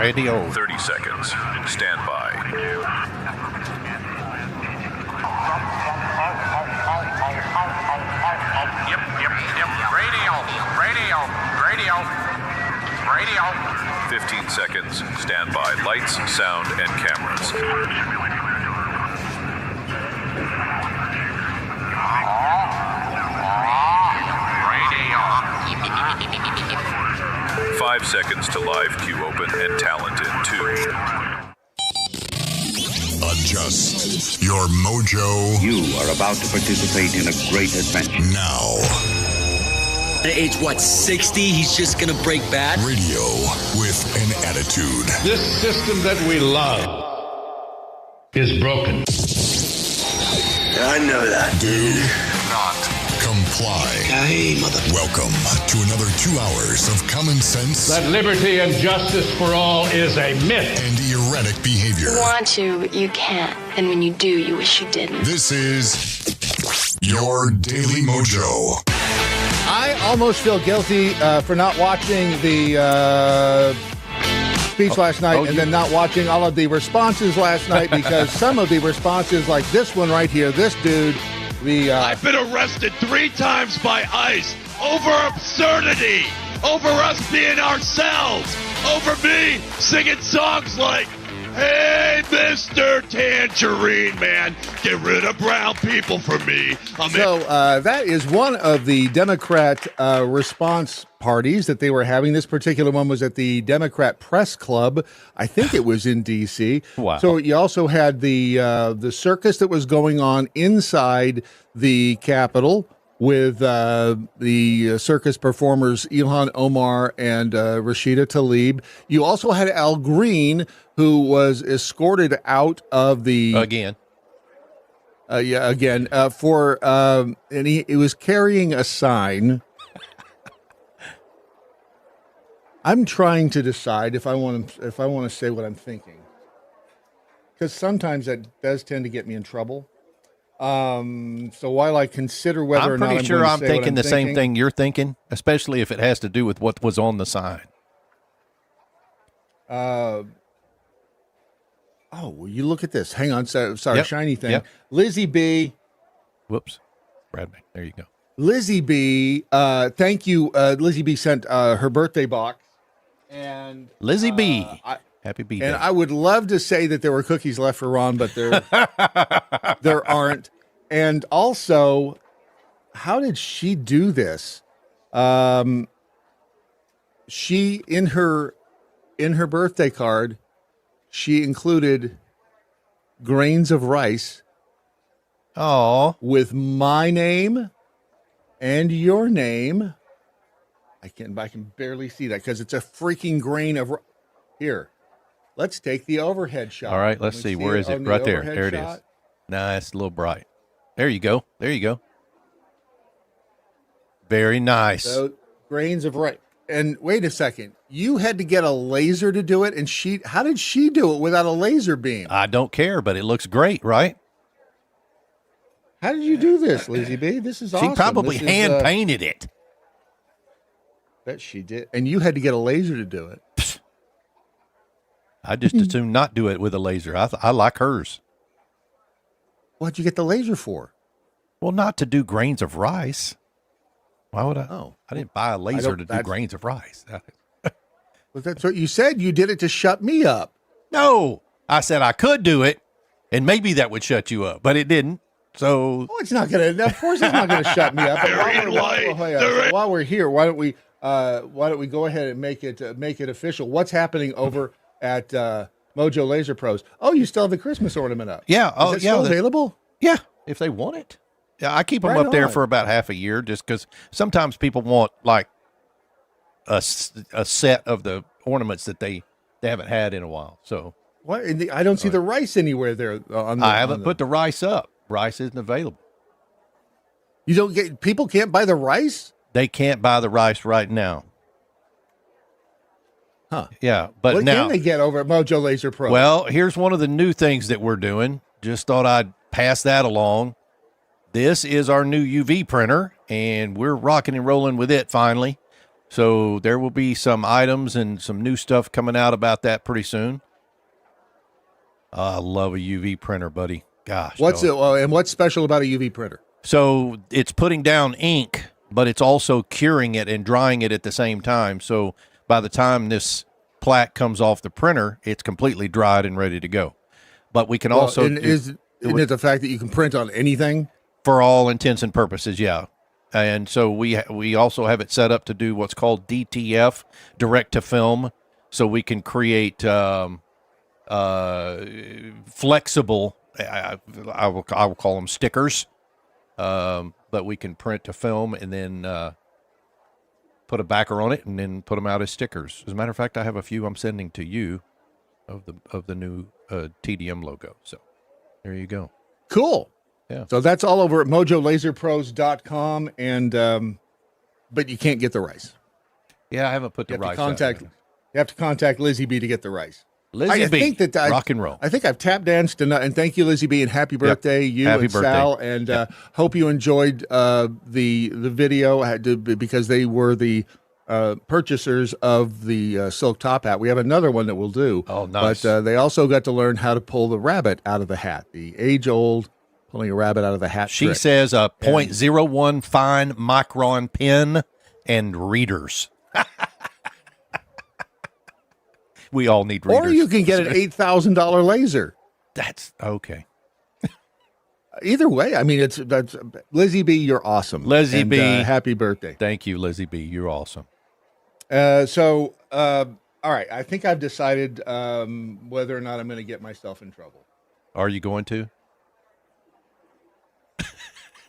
Radio. 30 seconds. Stand by. Yep. Radio. 15 seconds. Stand by. Lights, sound, and cameras. Radio. 5 seconds to live queue open and talent in 2. Adjust your mojo. You are about to participate in a great adventure. Now. At age, 60, he's just gonna break bad? Radio with an attitude. This system that we love is broken. I know that. Do not comply. Hey, mother. Welcome to another 2 hours of common sense. That liberty and justice for all is a myth. And erratic behavior. You want to, but you can't. And when you do, you wish you didn't. This is your Daily Mojo. I almost feel guilty for not watching the speech last night and then not watching all of the responses last night because some of the responses, like this one right here, this dude, I've been arrested 3 times by ICE over absurdity, over us being ourselves, over me singing songs like, "Hey, Mr. Tangerine Man, get rid of brown people for me." That is one of the Democrat response parties that they were having. This particular one was at the Democrat Press Club. I think it was in D.C. Wow. So you also had the circus that was going on inside the Capitol with the circus performers Ilhan Omar and Rashida Tlaib. You also had Al Green, who was escorted out of the Again. and he was carrying a sign. I'm trying to decide if I want to say what I'm thinking, because sometimes that does tend to get me in trouble. So while I consider whether or not I'm pretty sure I'm thinking the thinking, same thing you're thinking, especially if it has to do with what was on the sign. Well, you look at this. Hang on. Sorry, Yep. shiny thing. Yep. Lizzie B. Whoops. Bradley. There you go. Lizzie B. Thank you. Lizzie B. sent her birthday box. And Lizzie B. Happy B-Day. And I would love to say that there were cookies left for Ron, but there aren't. And also, how did she do this? She in her birthday card, she included grains of rice. Oh, with my name and your name. I can barely see that because it's a freaking grain of here. Let's take the overhead shot. All right, let's see. Where is it? Right there. There it is. Nah, it's a little bright. There you go. There you go. Very nice. So grains of rice. And wait a second. You had to get a laser to do it, and how did she do it without a laser beam? I don't care, but it looks great, right? How did you do this, Lizzie B? This is awesome. She probably hand painted it. Bet she did. And you had to get a laser to do it. I just assume not do it with a laser. I like hers. What'd you get the laser for? Well, not to do grains of rice. Why would I? Oh, I didn't buy a laser to do grains of rice. Well, that's what you said. You did it to shut me up. No, I said I could do it, and maybe that would shut you up, but it didn't. So, it's not going to. Of course, it's not going to shut me up. While we're here, why don't we go ahead and make it official? What's happening over at Mojo Laser Pros? Oh, you still have the Christmas ornament up? Yeah. Oh, Is it still available? Yeah, if they want it. Yeah, I keep them up there for about half a year, just because sometimes people want like a set of the ornaments that they haven't had in a while. So what? I don't see the rice anywhere there. I haven't put the rice up. Rice isn't available. You don't get people can't buy the rice. They can't buy the rice right now. Huh. Yeah, but what now can they get over at Mojo Laser Pro? Well, here's one of the new things that we're doing. Just thought I'd pass that along. This is our new UV printer, and we're rocking and rolling with it finally. So there will be some items and some new stuff coming out about that pretty soon. I love a UV printer, buddy. Gosh. And what's special about a UV printer? So it's putting down ink, but it's also curing it and drying it at the same time. So by the time this plaque comes off the printer, it's completely dried and ready to go. But we can also isn't it the fact that you can print on anything? For all intents and purposes, yeah. And so we also have it set up to do what's called DTF, direct to film, so we can create flexible. I will call them stickers, but we can print to film and then put a backer on it and then put them out as stickers. As a matter of fact, I have a few I'm sending to you of the new TDM logo. So there you go. Cool. Yeah. So that's all over at mojolaserpros.com, and but you can't get the rice. Yeah, I haven't put the rice out. You have to contact Lizzie B to get the rice. Lizzie B, think that rock and roll. I think I've tap danced enough, and thank you, Lizzie B, and happy birthday, Happy and birthday. Sal, and hope you enjoyed the video because they were the purchasers of the silk top hat. We have another one that we'll do. Oh, nice. But they also got to learn how to pull the rabbit out of the hat, the age-old pulling a rabbit out of the hat She trick. says a .01 fine micron pen and readers. We all need readers. Or you can get an $8,000 laser. That's okay. Either way, I mean, that's Lizzie B. You're awesome, Lizzie and, B. Happy birthday! Thank you, Lizzie B. You're awesome. All right. I think I've decided whether or not I'm going to get myself in trouble. Are you going to?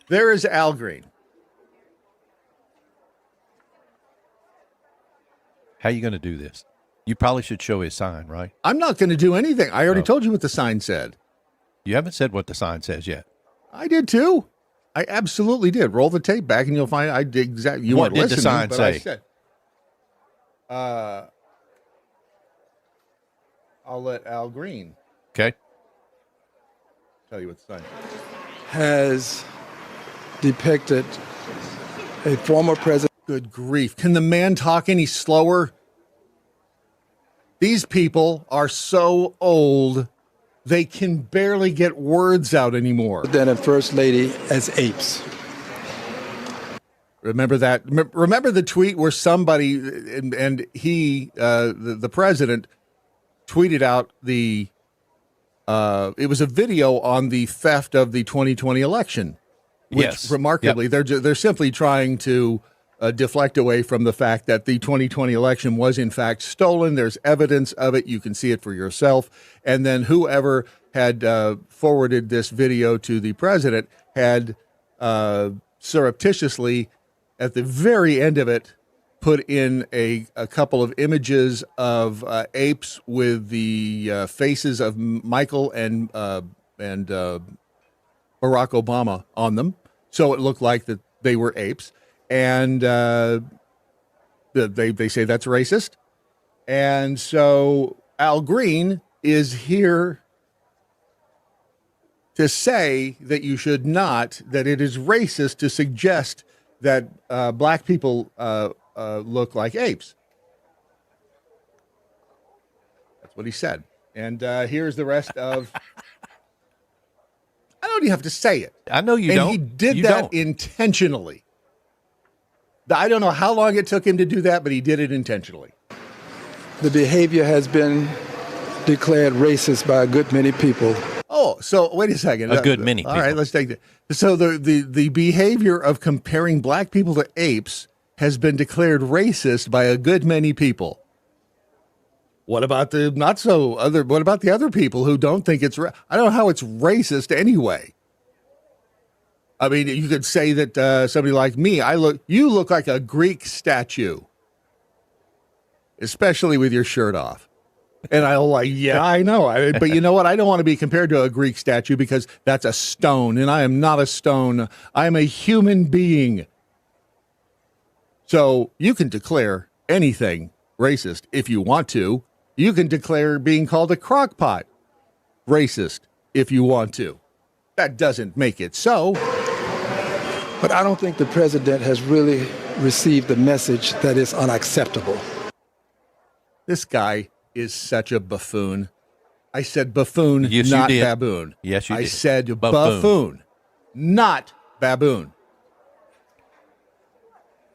There is Al Green. How are you going to do this? You probably should show his sign, right? I'm not going to do anything. I already told you what the sign said. You haven't said what the sign says yet. I did too. I absolutely did. Roll the tape back, and you'll find I did exactly. You What weren't did the listening, sign but say? I said, I'll let Al Green Okay. tell you what the sign has depicted a former president. Good grief. Can the man talk any slower? These people are so old, they can barely get words out anymore. And First Lady as apes. Remember that? Remember the tweet where somebody, and he, the president, tweeted out it was a video on the theft of the 2020 election. Which, Yes. remarkably, they're simply trying to deflect away from the fact that the 2020 election was in fact stolen. There's evidence of it. You can see it for yourself. And then whoever had forwarded this video to the president had surreptitiously, at the very end of it, put in a couple of images of apes with the faces of Michael and Barack Obama on them. So it looked like that they were apes. And they say that's racist. And so Al Green is here to say that you should not, that it is racist to suggest that black people look like apes. That's what he said. And here's the rest of... I don't even have to say it. I know you and don't. He did You that don't. intentionally. I don't know how long it took him to do that, but he did it intentionally. The behavior has been declared racist by a good many people. Oh, so wait a second. A good many All people. right, let's take that. So the behavior of comparing black people to apes has been declared racist by a good many people. What about the what about the other people who don't think it's I don't know how it's racist anyway. I mean, you could say that somebody like me, you look like a Greek statue, especially with your shirt off. And I'm like, yeah, I know. But you know what? I don't want to be compared to a Greek statue because that's a stone, and I am not a stone. I am a human being. So you can declare anything racist if you want to. You can declare being called a crockpot racist if you want to. That doesn't make it so. But I don't think the president has really received the message that is unacceptable. This guy is such a buffoon. I said buffoon, Yes, not you did. baboon. Yes, you I did. said buffoon, not baboon.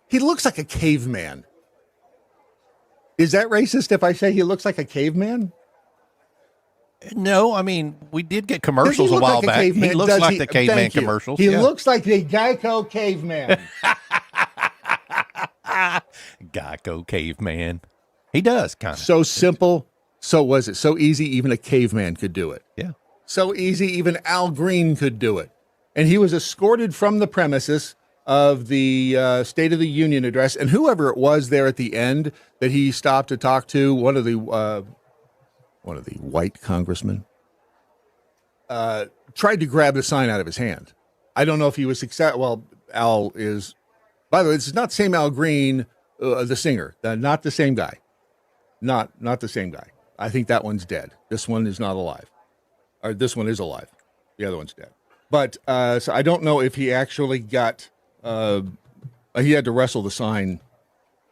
He looks like a caveman. Is that racist if I say he looks like a caveman? No, I mean, we did get commercials a look while like a back. caveman? He looks Does like he? the caveman Thank you. commercials. He yeah. looks like the Geico caveman. Geico caveman. He does, kind of. So simple. So was it so easy? Even a caveman could do it. Yeah. So easy, even Al Green could do it. And he was escorted from the premises of the State of the Union address. And whoever it was there at the end that he stopped to talk to, one of the white congressmen, tried to grab the sign out of his hand. I don't know if he was successful. Well, Al is, by the way, this is not the same Al Green, the singer. Not the same guy. Not the same guy. I think that one's dead. This one is not alive. Or this one is alive. The other one's dead. But so I don't know if he actually got. He had to wrestle the sign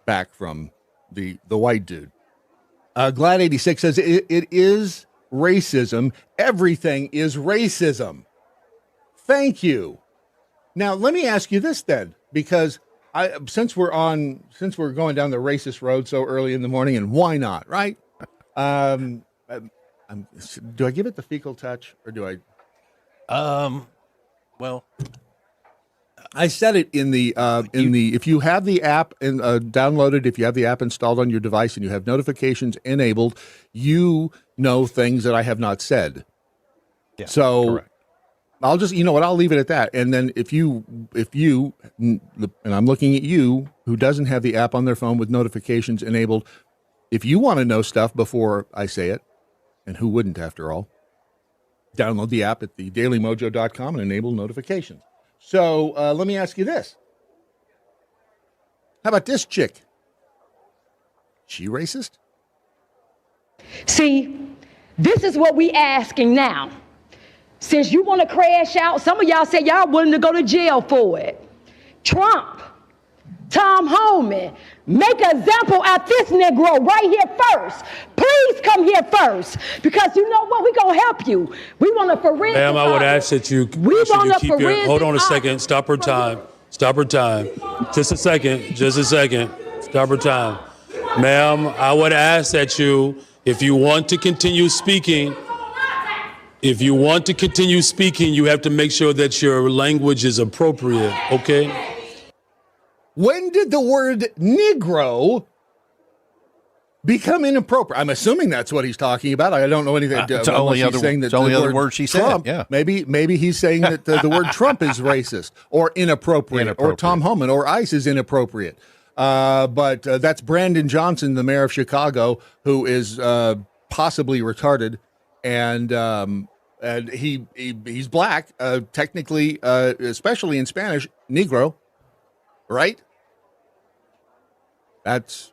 back from the white dude. Glad 86 says it is racism. Everything is racism. Thank you. Now let me ask you this then, because since we're going down the racist road so early in the morning, and why not, right? Do I give it the fecal touch or do I? Well, I said it in the if you have the app and downloaded, if you have the app installed on your device and you have notifications enabled, you know things that I have not said. Yeah, so correct. I'll just, you know what, I'll leave it at that. And then if you, and I'm looking at you who doesn't have the app on their phone with notifications enabled, if you want to know stuff before I say it, and who wouldn't after all, download the app at the dailymojo.com and enable notifications. So let me ask you this. How about this chick? She racist? See, this is what we asking now. Since you want to crash out, some of y'all say y'all willing to go to jail for it. Trump, Tom Homan, make an example out this Negro right here first. Please come here first, because you know what? We're going to help you. We want to forensic. Ma'am, I would ask that you keep your, hold on a second. Stop her time. Stop her time. Just a second. Stop her time. Ma'am, I would ask that you, if you want to continue speaking, you have to make sure that your language is appropriate, okay? When did the word Negro become inappropriate? I'm assuming that's what he's talking about. I don't know anything. It's the only other word she said. Trump, yeah. Maybe he's saying that the word Trump is racist or inappropriate, or Tom Homan or ICE is inappropriate. But that's Brandon Johnson, the mayor of Chicago, who is possibly retarded, and he's black, technically, especially in Spanish, Negro. Right? That's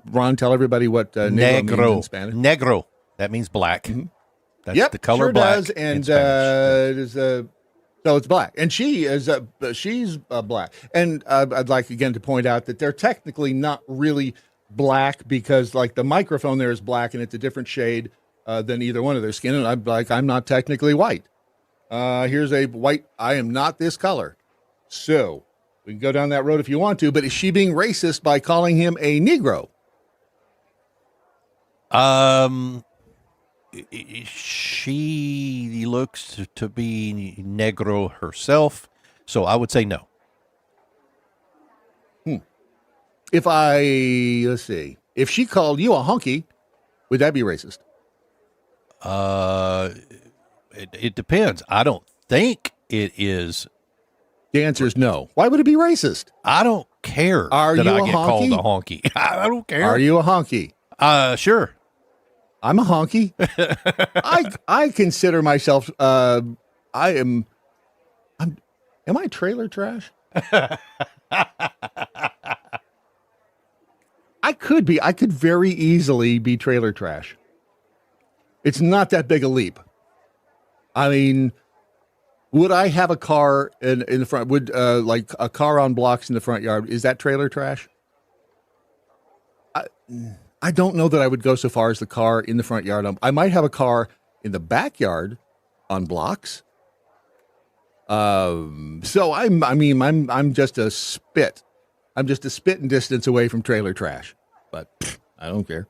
Ron. Tell everybody what negro means in Spanish. Negro. That means black. Mm-hmm. That's the color sure black. Does. And it is so it's black, and she is she's black. And I'd like again to point out that they're technically not really black, because like the microphone there is black and it's a different shade than either one of their skin. And I'm not technically white. Here's a white. I am not this color. So. We can go down that road if you want to, but is she being racist by calling him a Negro? She looks to be Negro herself, so I would say no. If she called you a honky, would that be racist? It depends. I don't think it is. The answer is no. Why would it be racist? I don't care that I get called a honky. I don't care. Are you a honky? Sure. I'm a honky. I consider myself. Am I trailer trash? could be. I could very easily be trailer trash. It's not that big a leap. I mean, would I have a car in the front? Would like a car on blocks in the front yard? Is that trailer trash? I don't know that I would go so far as the car in the front yard. I might have a car in the backyard on blocks. So I'm just a spit. I'm just a spitting distance away from trailer trash, but I don't care.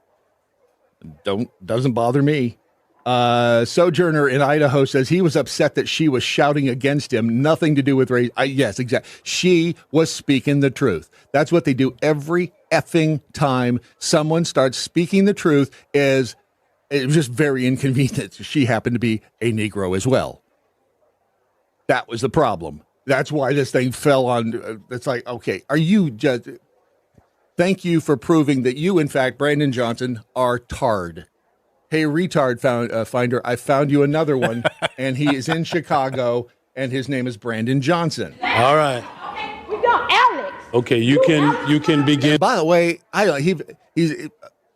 Doesn't bother me. Sojourner in Idaho says he was upset that she was shouting against him. Nothing to do with race. Yes, exactly. She was speaking the truth. That's what they do every effing time someone starts speaking the truth. It was just very inconvenient. She happened to be a Negro as well. That was the problem. That's why this thing fell on. It's like, okay, are you just? Thank you for proving that you, in fact, Brandon Johnson, are tarred. Hey, retard finder, I found you another one, and he is in Chicago, and his name is Brandon Johnson. All right. We got Alex. Okay, you can begin. By the way, he's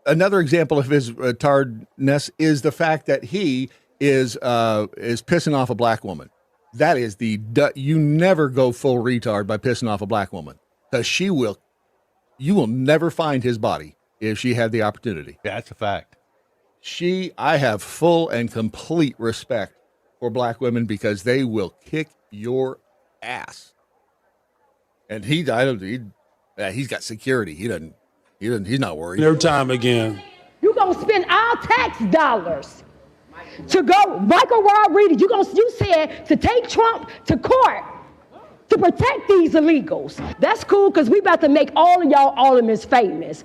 another example of his tarredness is the fact that he is pissing off a black woman. That is you never go full retard by pissing off a black woman, because you will never find his body if she had the opportunity. Yeah, that's a fact. I have full and complete respect for black women because they will kick your ass. And he's got security. He's not worried. Their time again. You're going to spend our tax dollars to go, Michael Rodriguez, you said to take Trump to court to protect these illegals. That's cool because we about to make all of y'all aldermen famous.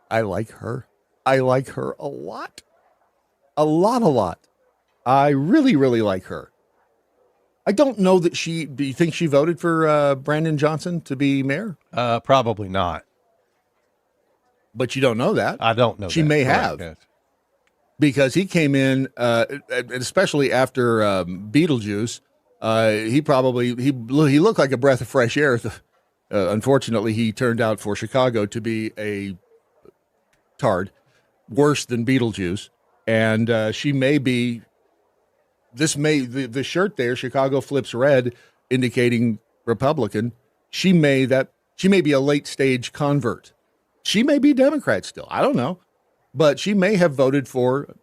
I like her. I like her a lot. A lot. I really, really like her. I don't know that do you think she voted for Brandon Johnson to be mayor? Probably not. But you don't know that. I don't know. She may have. Yes. Because he came in, especially after Beetlejuice, he looked like a breath of fresh air. Unfortunately, he turned out for Chicago to be a tard, worse than Beetlejuice. And she may be. The shirt there, Chicago flips red, indicating Republican. She may be a late stage convert. She may be Democrat still. I don't know. But she may have voted for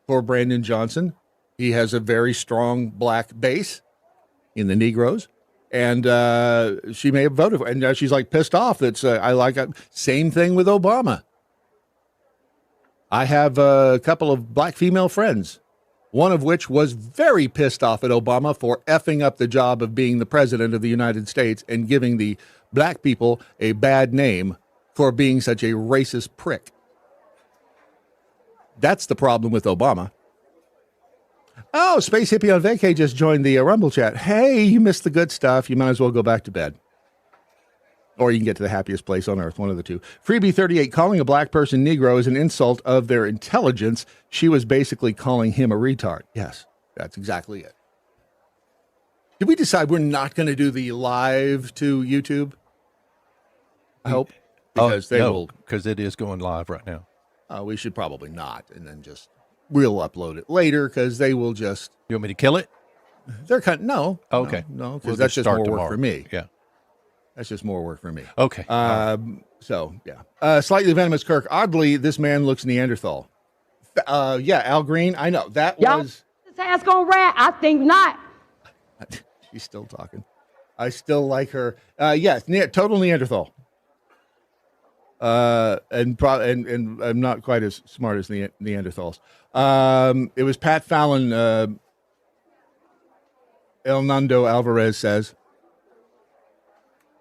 Brandon Johnson. He has a very strong black base in the Negroes, and she may have voted for. And she's like pissed off. Same thing with Obama. I have a couple of black female friends, one of which was very pissed off at Obama for effing up the job of being the president of the United States and giving the black people a bad name for being such a racist prick. That's the problem with Obama. Oh, Space Hippie on Vacay just joined the Rumble chat. Hey, you missed the good stuff. You might as well go back to bed. Or you can get to the happiest place on earth, one of the two. Freebie 38, calling a black person Negro is an insult of their intelligence. She was basically calling him a retard. Yes, that's exactly it. Did we decide we're not going to do the live to YouTube? I hope. Because because it is going live right now. We should probably not, and then we'll upload it later because they will just. You want me to kill it? They're no. Okay. No, because that's just more work for me. Yeah. That's just more work for me. Okay. So, yeah. Slightly Venomous Kirk. Oddly, this man looks Neanderthal. Yeah, Al Green. I know. That was. This ass gonna rat? I think not. She's still talking. I still like her. Yes, total Neanderthal. And I'm not quite as smart as the Neanderthals. It was Pat Fallon. El Nando Alvarez says,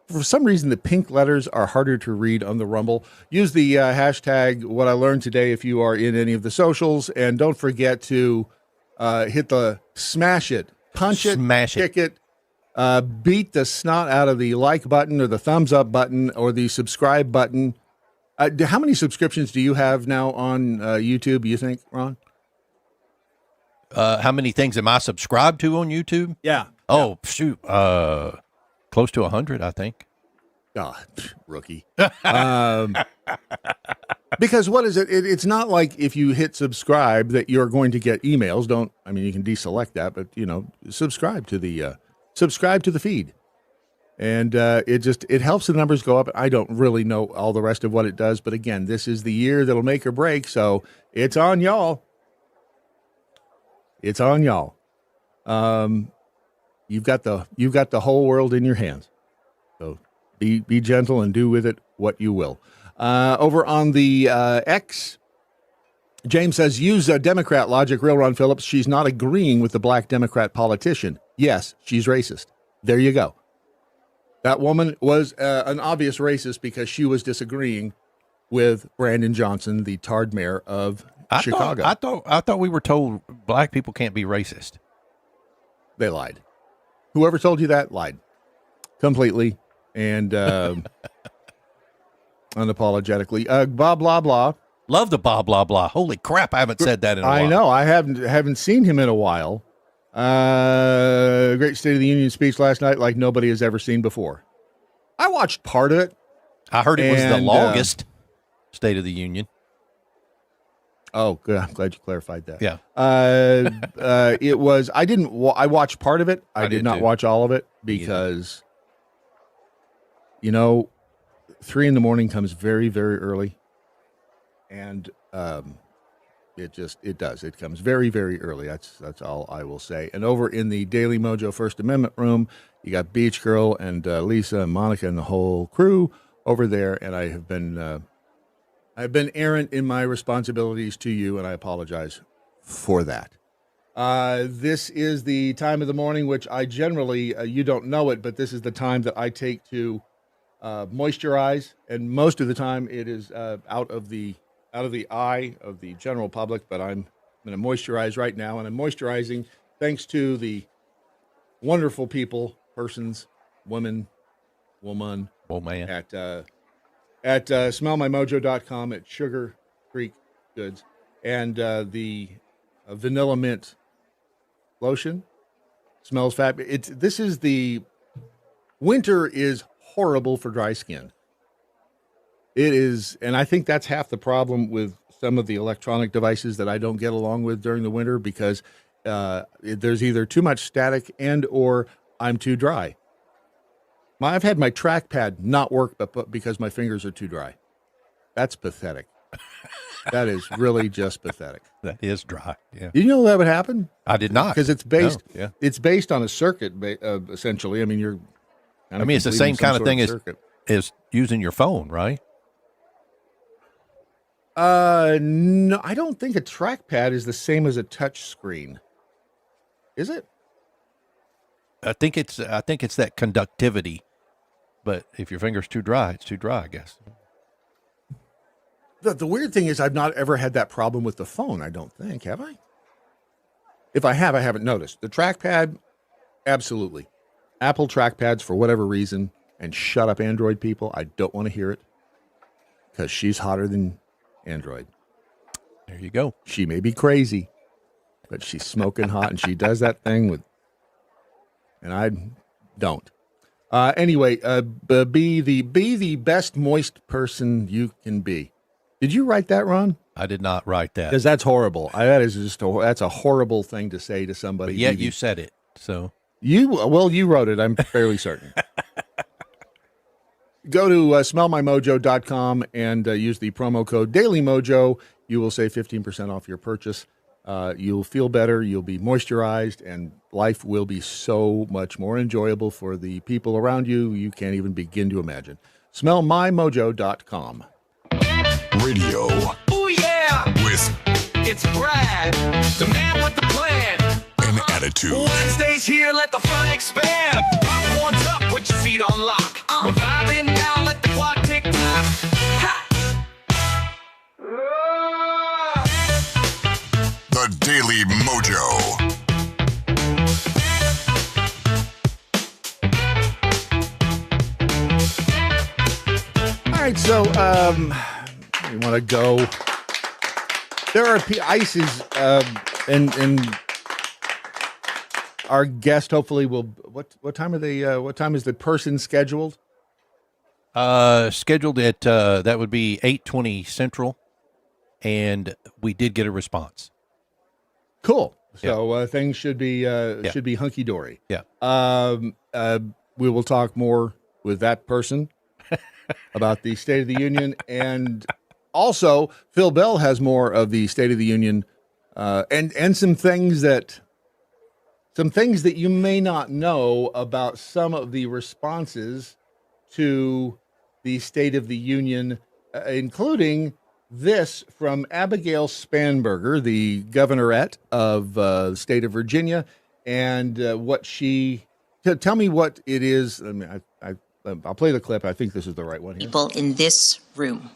for some reason, the pink letters are harder to read on the Rumble. Use the hashtag what I learned today if you are in any of the socials. And don't forget to hit the smash it, punch it, kick it, beat the snot out of the like button or the thumbs up button or the subscribe button. How many subscriptions do you have now on YouTube, you think, Ron? How many things am I subscribed to on YouTube? Yeah. Oh, shoot. Close to 100, I think. Rookie. Because what is it? It's not like if you hit subscribe that you're going to get emails. You can deselect that, but subscribe to the feed. And it helps the numbers go up. I don't really know all the rest of what it does, but again, this is the year that'll make or break, so it's on y'all. It's on y'all. You've got the whole world in your hands. So be gentle and do with it what you will. Over on the X, James says, use Democrat logic, real Ron Phillips. She's not agreeing with the black Democrat politician. Yes, she's racist. There you go. That woman was an obvious racist because she was disagreeing with Brandon Johnson, the tarred mayor of Chicago. I thought we were told black people can't be racist. They lied. Whoever told you that lied completely and unapologetically. Blah blah blah. Love the blah blah blah. Holy crap! I haven't said that in a while. I know. I haven't seen him in a while. Great State of the Union speech last night, like nobody has ever seen before. I watched part of it. I heard it was the longest State of the Union. Oh, good. I'm glad you clarified that. Yeah. It was. I watched part of it. I did not watch all of it because, 3 a.m. comes very, very early, and it does. It comes very, very early. That's all I will say. And over in the Daily MoJo First Amendment room, you got Beach Girl and Lisa and Monica and the whole crew over there. And I've been errant in my responsibilities to you, and I apologize for that. This is the time of the morning which I generally, you don't know it, but this is the time that I take to moisturize, and most of the time it is out of the eye of the general public, but I'm going to moisturize right now, and I'm moisturizing thanks to the wonderful persons, woman at smellmymojo.com, at Sugar Creek Goods, and the vanilla mint lotion smells fabulous. This is the winter is horrible for dry skin. It is, and I think that's half the problem with some of the electronic devices that I don't get along with during the winter, because there's either too much static and or I'm too dry. I've had my trackpad not work but because my fingers are too dry. That's pathetic. That is really just pathetic. That is dry. Yeah. Did you know that would happen? I did not. Because it's based. No, yeah. It's based on a circuit, essentially. I mean, it's the same kind of thing as using your phone, right? No, I don't think a trackpad is the same as a touch screen. Is it? I think it's that conductivity. But if your finger's too dry, it's too dry, I guess. The weird thing is I've not ever had that problem with the phone, I don't think. Have I? If I have, I haven't noticed. The trackpad, absolutely. Apple trackpads, for whatever reason, and shut up Android people, I don't want to hear it, because she's hotter than Android. There you go. She may be crazy, but she's smoking hot, and she does that thing and I don't. Anyway, be the best moist person you can be. Did you write that, Ron? I did not write that. Because that's horrible. That's a horrible thing to say to somebody. But yet you said it. So you wrote it. I'm fairly certain. Go to smellmymojo.com and use the promo code Daily MoJo. You will save 15% off your purchase. You'll feel better. You'll be moisturized, and life will be so much more enjoyable for the people around you. You can't even begin to imagine. Smellmymojo.com. Radio. Oh yeah! It's Brad, the man with the plan. An attitude. Wednesday's here, let the fun expand. Popcorn's up, put your feet on lock. We're vibing now, let the clock tick tock. Ha! The Daily MoJo. All right, so you want to go? There are ices, and our guest hopefully will. What time are they? What time is the person scheduled? Scheduled at that would be 8:20 Central, and we did get a response. Cool. So things should be hunky dory. Yeah. We will talk more with that person about the State of the Union, and also Phil Bell has more of the State of the Union, and some things that you may not know about some of the responses to the State of the Union, including this from Abigail Spanberger, the governorette of the state of Virginia, and what she tell me what it is. I mean, I'll play the clip. I think this is the right one here. People in this room.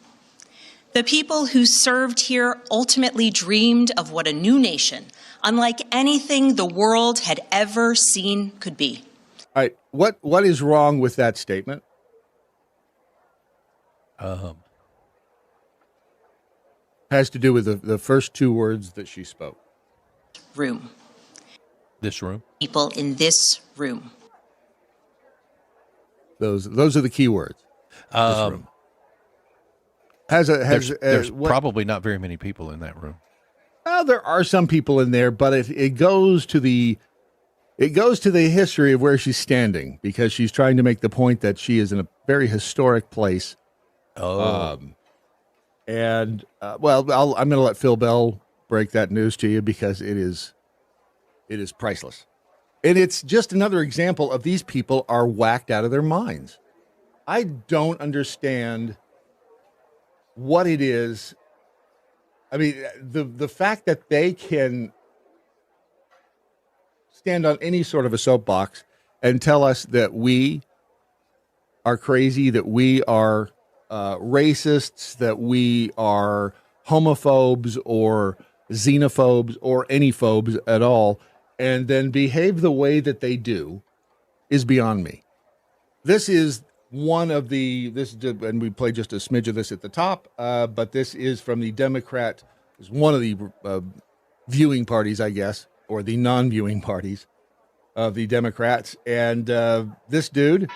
The people who served here ultimately dreamed of what a new nation, unlike anything the world had ever seen, could be. All right, what is wrong with that statement? Has to do with the first two words that she spoke. Room. This room. People in this room. Those are the key words. This room. There's probably not very many people in that room. There are some people in there, but it goes to the history of where she's standing, because she's trying to make the point that she is in a very historic place. I'm going to let Phil Bell break that news to you, because it is priceless. And it's just another example of these people are whacked out of their minds. I don't understand what it is. I mean, the fact that they can stand on any sort of a soapbox and tell us that we are crazy, that we are racists, that we are homophobes or xenophobes or any phobes at all, and then behave the way that they do, is beyond me. This is one of and we played just a smidge of this at the top, but this is from the Democrat, is one of the viewing parties, I guess, or the non-viewing parties of the Democrats. And this dude,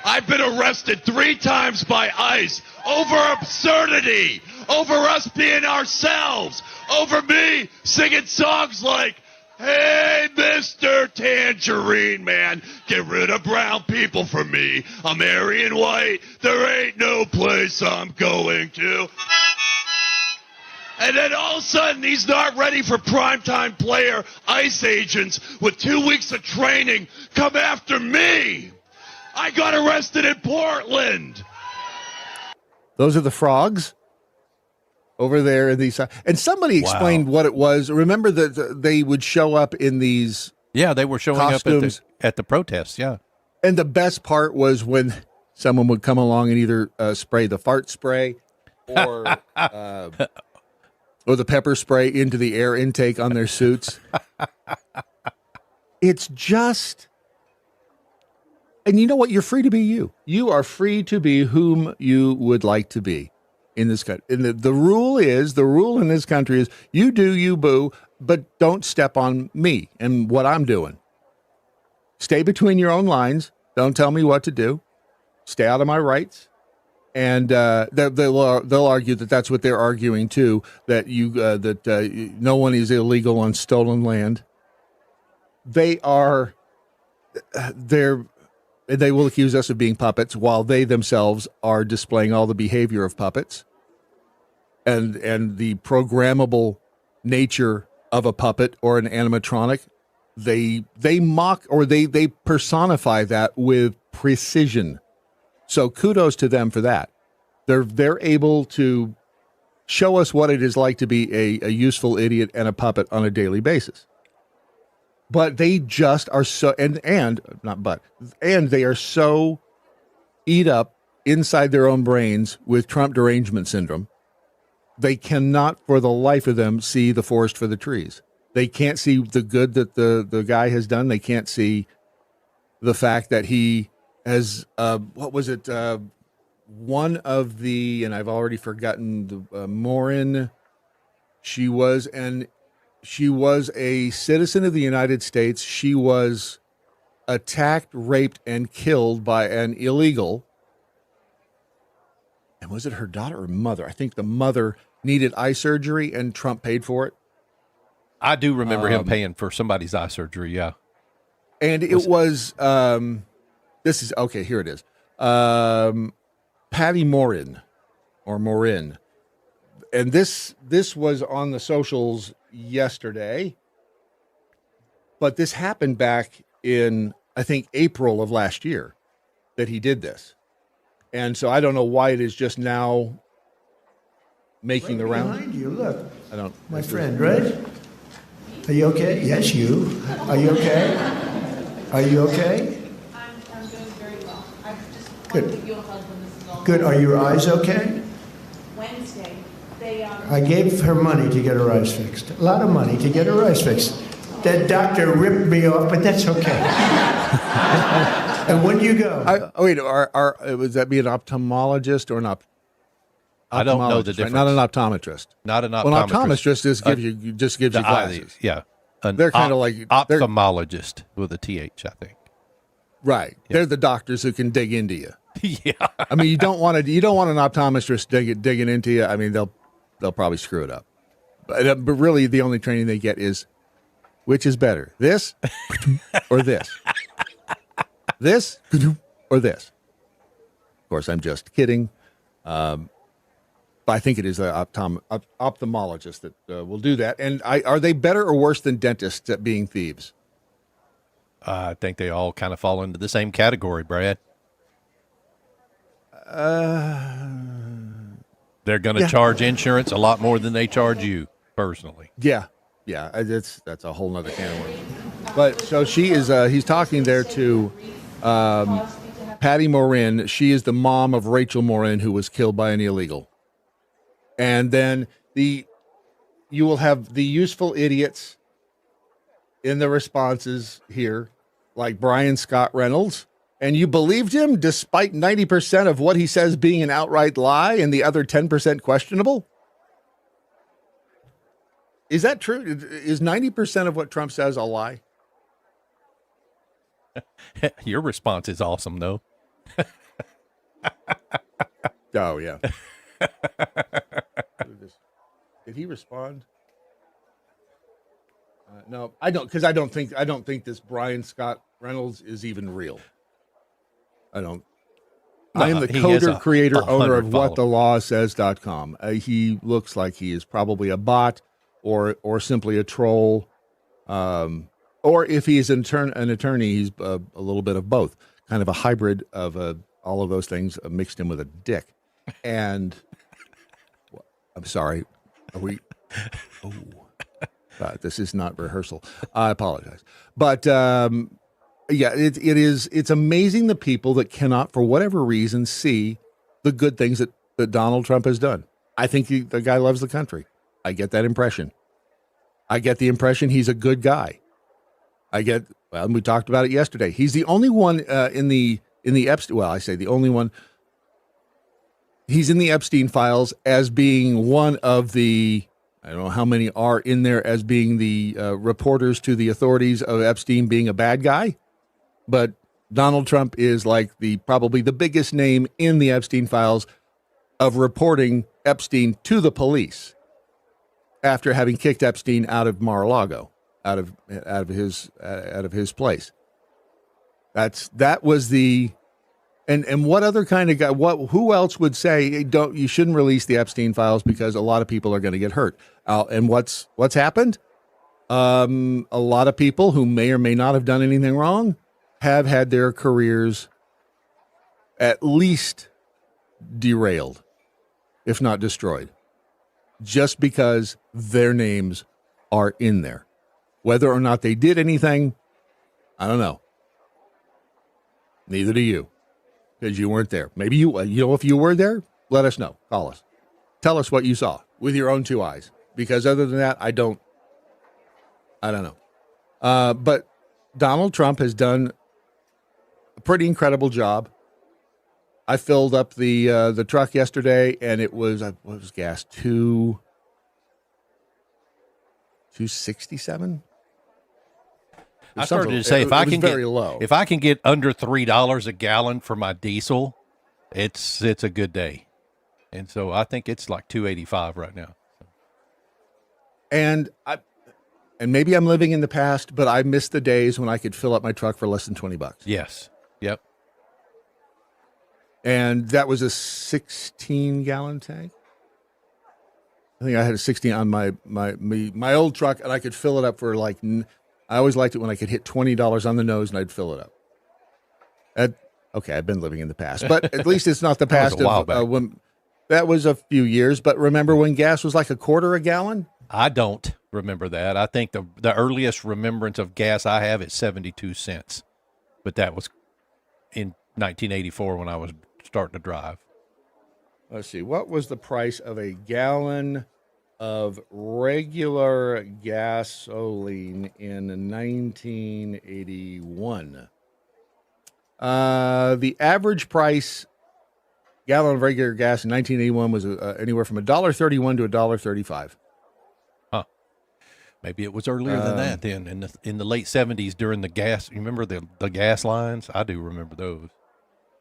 I've been arrested 3 times by ICE over absurdity, over us being ourselves, over me singing songs like, "Hey, Mr. Tangerine Man, get rid of brown people for me. I'm Aryan white. There ain't no place I'm going to." And then all of a sudden, he's not ready for primetime player ICE agents with 2 weeks of training come after me. I got arrested in Portland. Those are the frogs over there in these. And somebody explained what it was. Remember that they would show up in these. Yeah, they were showing costumes up at the protests. Yeah. And the best part was when someone would come along and either spray the fart spray or the pepper spray into the air intake on their suits. It's just. And you know what? You're free to be you. You are free to be whom you would like to be in this country. And the rule in this country is you do you, boo, but don't step on me and what I'm doing. Stay between your own lines. Don't tell me what to do. Stay out of my rights. And they'll argue that that's what they're arguing too, that no one is illegal on stolen land. They will accuse us of being puppets while they themselves are displaying all the behavior of puppets and the programmable nature of a puppet or an animatronic. They mock or they personify that with precision. So kudos to them for that. They're able to show us what it is like to be a useful idiot and a puppet on a daily basis. But they just are so, and they are so eat up inside their own brains with Trump derangement syndrome. They cannot, for the life of them, see the forest for the trees. They can't see the good that the guy has done. They can't see the fact that he has, one of the, and I've already forgotten, Morin, she was a citizen of the United States. She was attacked, raped, and killed by an illegal and was it her daughter or mother? I think the mother needed eye surgery, and Trump paid for it. I do remember him paying for somebody's eye surgery. Yeah, and it was this is okay. Here it is. Patty Morin, and this was on the socials yesterday. But this happened back in, I think, April of last year that he did this. And so I don't know why it is just now making the round. Behind you, look. I don't. My friend, right? Are you okay? Yes, you. Are you okay? Are you okay? I'm doing very well. I just want Good. to give you a hug when this is all Good. Are your eyes okay? Wednesday, they I gave her money to get her eyes fixed. A lot of money to get her eyes fixed. That doctor ripped me off, but that's okay. And when do you go? Would that be an ophthalmologist or an ophthalmologist? I don't know the difference. Right? Not an optometrist. Not an optometrist. Well, an optometrist just gives you glasses. Yeah. They're kind of like ophthalmologist with a TH, I think. Right. Yeah. They're the doctors who can dig into you. Yeah. I mean, you don't want an optometrist digging into you. I mean, they'll probably screw it up. But really, the only training they get is, which is better, this or this? This or this? Of course, I'm just kidding. But I think it is the ophthalmologist that will do that. And are they better or worse than dentists at being thieves? I think they all kind of fall into the same category, Brad. They're going to charge insurance a lot more than they charge you personally. Yeah. That's a whole nother can of worms. But so she is. He's talking there to Patty Morin. She is the mom of Rachel Morin, who was killed by an illegal. And then you will have the useful idiots in the responses here, like Brian Scott Reynolds. And you believed him despite 90% of what he says being an outright lie and the other 10% questionable? Is that true? Is 90% of what Trump says a lie? Your response is awesome, though. Oh, yeah. Did he respond? No, I don't, because I don't think this Brian Scott Reynolds is even real. I don't. No, I am the coder, creator, owner of whatthelaw.says.com. He looks like he is probably a bot or simply a troll. Or if he's an attorney, he's a little bit of both, kind of a hybrid of all of those things mixed in with a dick. And I'm sorry, are we? Oh, this is not rehearsal. I apologize, but yeah, it's amazing the people that cannot, for whatever reason, see the good things that Donald Trump has done. I think the guy loves the country. I get that impression. I get the impression he's a good guy. Well, we talked about it yesterday. He's the only one in the Epstein. Well, I say the only one. He's in the Epstein files as being one of the, I don't know how many are in there as being the reporters to the authorities of Epstein being a bad guy. But Donald Trump is like probably the biggest name in the Epstein files of reporting Epstein to the police after having kicked Epstein out of Mar-a-Lago, out of his place. That was the. And what other kind of guy? Who else would say you shouldn't release the Epstein files because a lot of people are going to get hurt? And what's happened? A lot of people who may or may not have done anything wrong have had their careers at least derailed, if not destroyed, just because their names are in there. Whether or not they did anything, I don't know. Neither do you. Because you weren't there. Maybe if you were there, let us know. Call us. Tell us what you saw with your own two eyes. Because other than that, I don't know. But Donald Trump has done a pretty incredible job. I filled up the truck yesterday, and it was what was gas? $2.67. I started to say if I can get under $3 a gallon for my diesel, it's a good day. And so I think it's like $2.85 right now. And maybe I'm living in the past, but I miss the days when I could fill up my truck for less than $20. Yes. Yep. And that was a 16-gallon tank. I think I had a 16 on my old truck, and I could fill it up for like. I always liked it when I could hit $20 on the nose, and I'd fill it up. Okay, I've been living in the past, but at least it's not the past That was a while back. when that was a few years. But remember when gas was like $0.25 a gallon? I don't remember that. I think the earliest remembrance of gas I have is 72 cents, but that was in 1984 when I was starting to drive. Let's see. What was the price of a gallon of regular gasoline in 1981? The average price gallon of regular gas in 1981 was anywhere from $1.31 to $1.35. Maybe it was earlier than that then, in the late 70s during the gas. You remember the gas lines? I do remember those.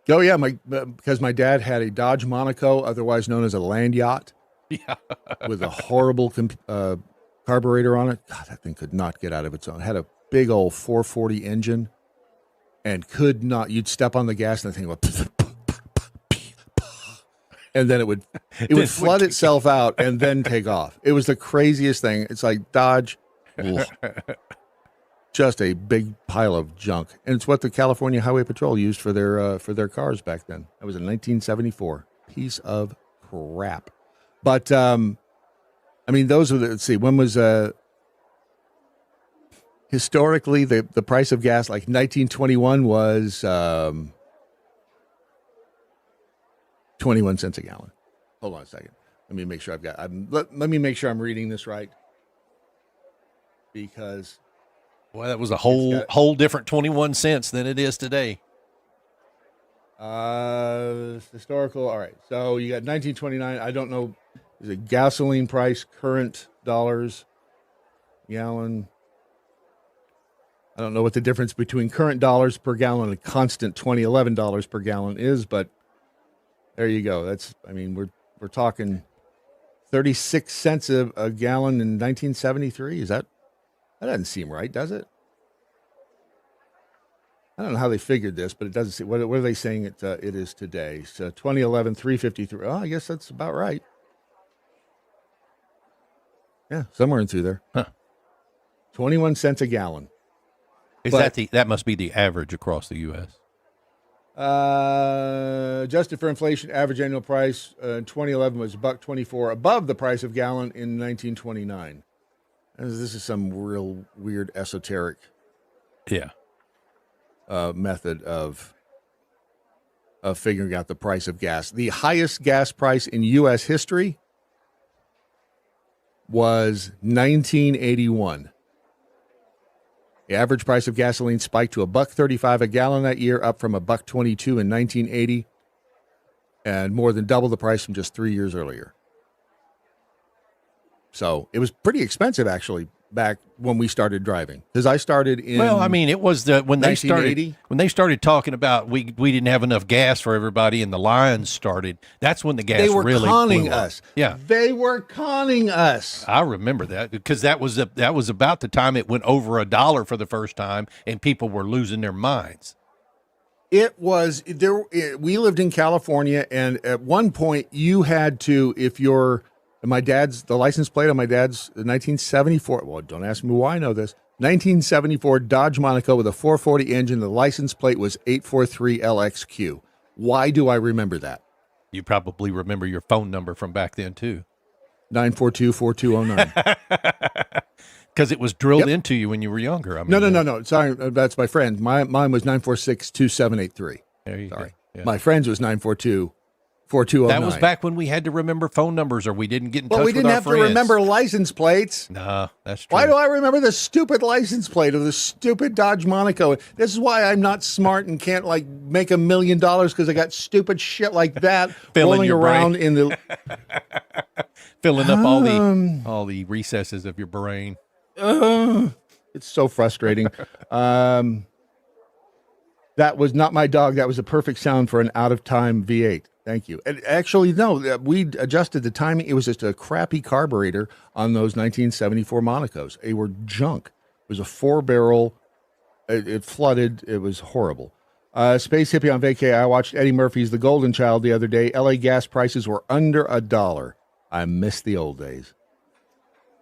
Oh, yeah, because my dad had a Dodge Monaco, otherwise known as a land yacht, with a horrible carburetor on it. God, that thing could not get out of its own. It had a big old 440 engine and could not. You'd step on the gas and the thing would, and then it would flood itself out and then take off. It was the craziest thing. It's like Dodge. Just a big pile of junk, and it's what the California Highway Patrol used for their cars back then. That was in 1974. Piece of crap. But I mean, those were let's see, when was historically the price of gas, like 1921 was 21 cents a gallon. Hold on a second. Let me make sure let me make sure I'm reading this right, because. Well, that was a whole different 21 cents than it is today. Historical. All right. So you got 1929. I don't know. Is it gasoline price, current dollars, gallon? I don't know what the difference between current dollars per gallon and constant 2011 dollars per gallon is, but there you go. We're talking 36 cents a gallon in 1973. That doesn't seem right, does it? I don't know how they figured this, but it doesn't seem. What are they saying it is today? So 2011, 353. Oh, I guess that's about right. Yeah, somewhere in through there. Huh. 21 cents a gallon. That must be the average across the U.S. Adjusted for inflation, average annual price in 2011 was $1.24, above the price of gallon in 1929. This is some real weird esoteric method of figuring out the price of gas. The highest gas price in U.S. history was 1981. The average price of gasoline spiked to $1.35 a gallon that year, up from $1.22 in 1980, and more than double the price from just 3 years earlier. So it was pretty expensive, actually, back when we started driving. Because I started in it was when they started talking about we didn't have enough gas for everybody, and the lines started. That's when the gas they were really conning blew up. us. Yeah, they were conning us. I remember that because that was about the time it went over $1 for the first time, and people were losing their minds. It was there. We lived in California, and at one point you had to, if you're the license plate on my dad's 1974. Well, don't ask me why I know this. 1974 Dodge Monaco with a 440 engine. The license plate was 843LXQ. Why do I remember that? You probably remember your phone number from back then too. 942-4209. Because it was drilled into you when you were younger. No. Sorry, that's my friend. Mine was 946-2783. There you go. Yeah. My friend's was 942-4209. That was back when we had to remember phone numbers, or we didn't get in touch with our friends. Well, we didn't have to remember license plates. No, that's true. Why do I remember the stupid license plate of the stupid Dodge Monaco? This is why I'm not smart and can't make $1 million, because I got stupid shit like that rolling around in the filling up all the recesses of your brain. It's so frustrating. That was not my dog. That was a perfect sound for an out-of-time V8. Thank you. And actually, no, we adjusted the timing. It was just a crappy carburetor on those 1974 Monacos. They were junk. It was a 4-barrel. It flooded. It was horrible. Space Hippie on vacay. I watched Eddie Murphy's The Golden Child the other day. LA gas prices were under $1. I miss the old days.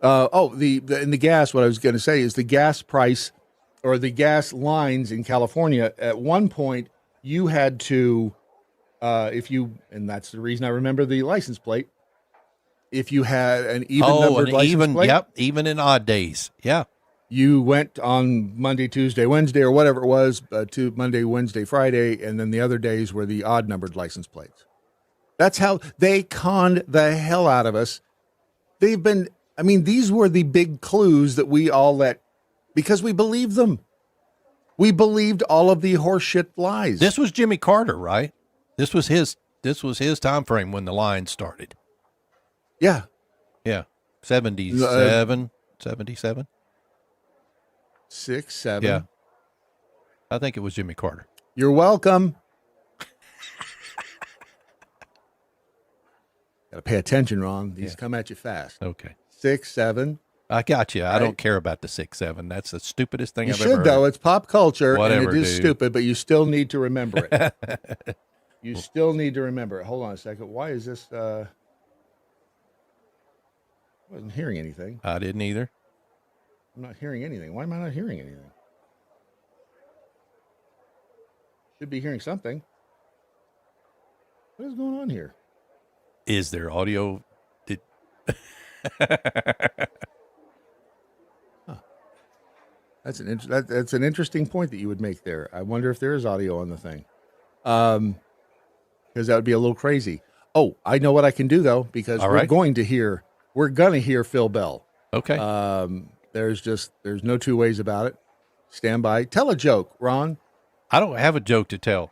In the gas, what I was going to say is the gas price or the gas lines in California, at one point you had to, and that's the reason I remember the license plate, if you had an even numbered license plate. Yep, even in odd days. Yeah. You went on Monday, Tuesday, Wednesday, or whatever it was, to Monday, Wednesday, Friday, and then the other days were the odd numbered license plates. That's how they conned the hell out of us. These were the big clues that we all let, because we believed them. We believed all of the horseshit lies. This was Jimmy Carter, right? This was his time frame when the line started. Yeah. Yeah. 77. 6, 7. Yeah. I think it was Jimmy Carter. You're welcome. Got to pay attention, Ron. These come at you fast. Okay. 6, 7. I got you. I Right. don't care about the 6, 7. That's the stupidest thing You I've ever heard. should, though. It's pop culture, Whatever, and it is dude. stupid, but you still need to remember it. You still need to remember it. Hold on a second. Why is this? I wasn't hearing anything. I didn't either. I'm not hearing anything. Why am I not hearing anything? Should be hearing something. What is going on here? Is there audio? That's an interesting point that you would make there. I wonder if there is audio on the thing, because that would be a little crazy. Oh, I know what I can do though, because we're going to hear Phil Bell. Okay. There's no two ways about it. Stand by. Tell a joke, Ron. I don't have a joke to tell.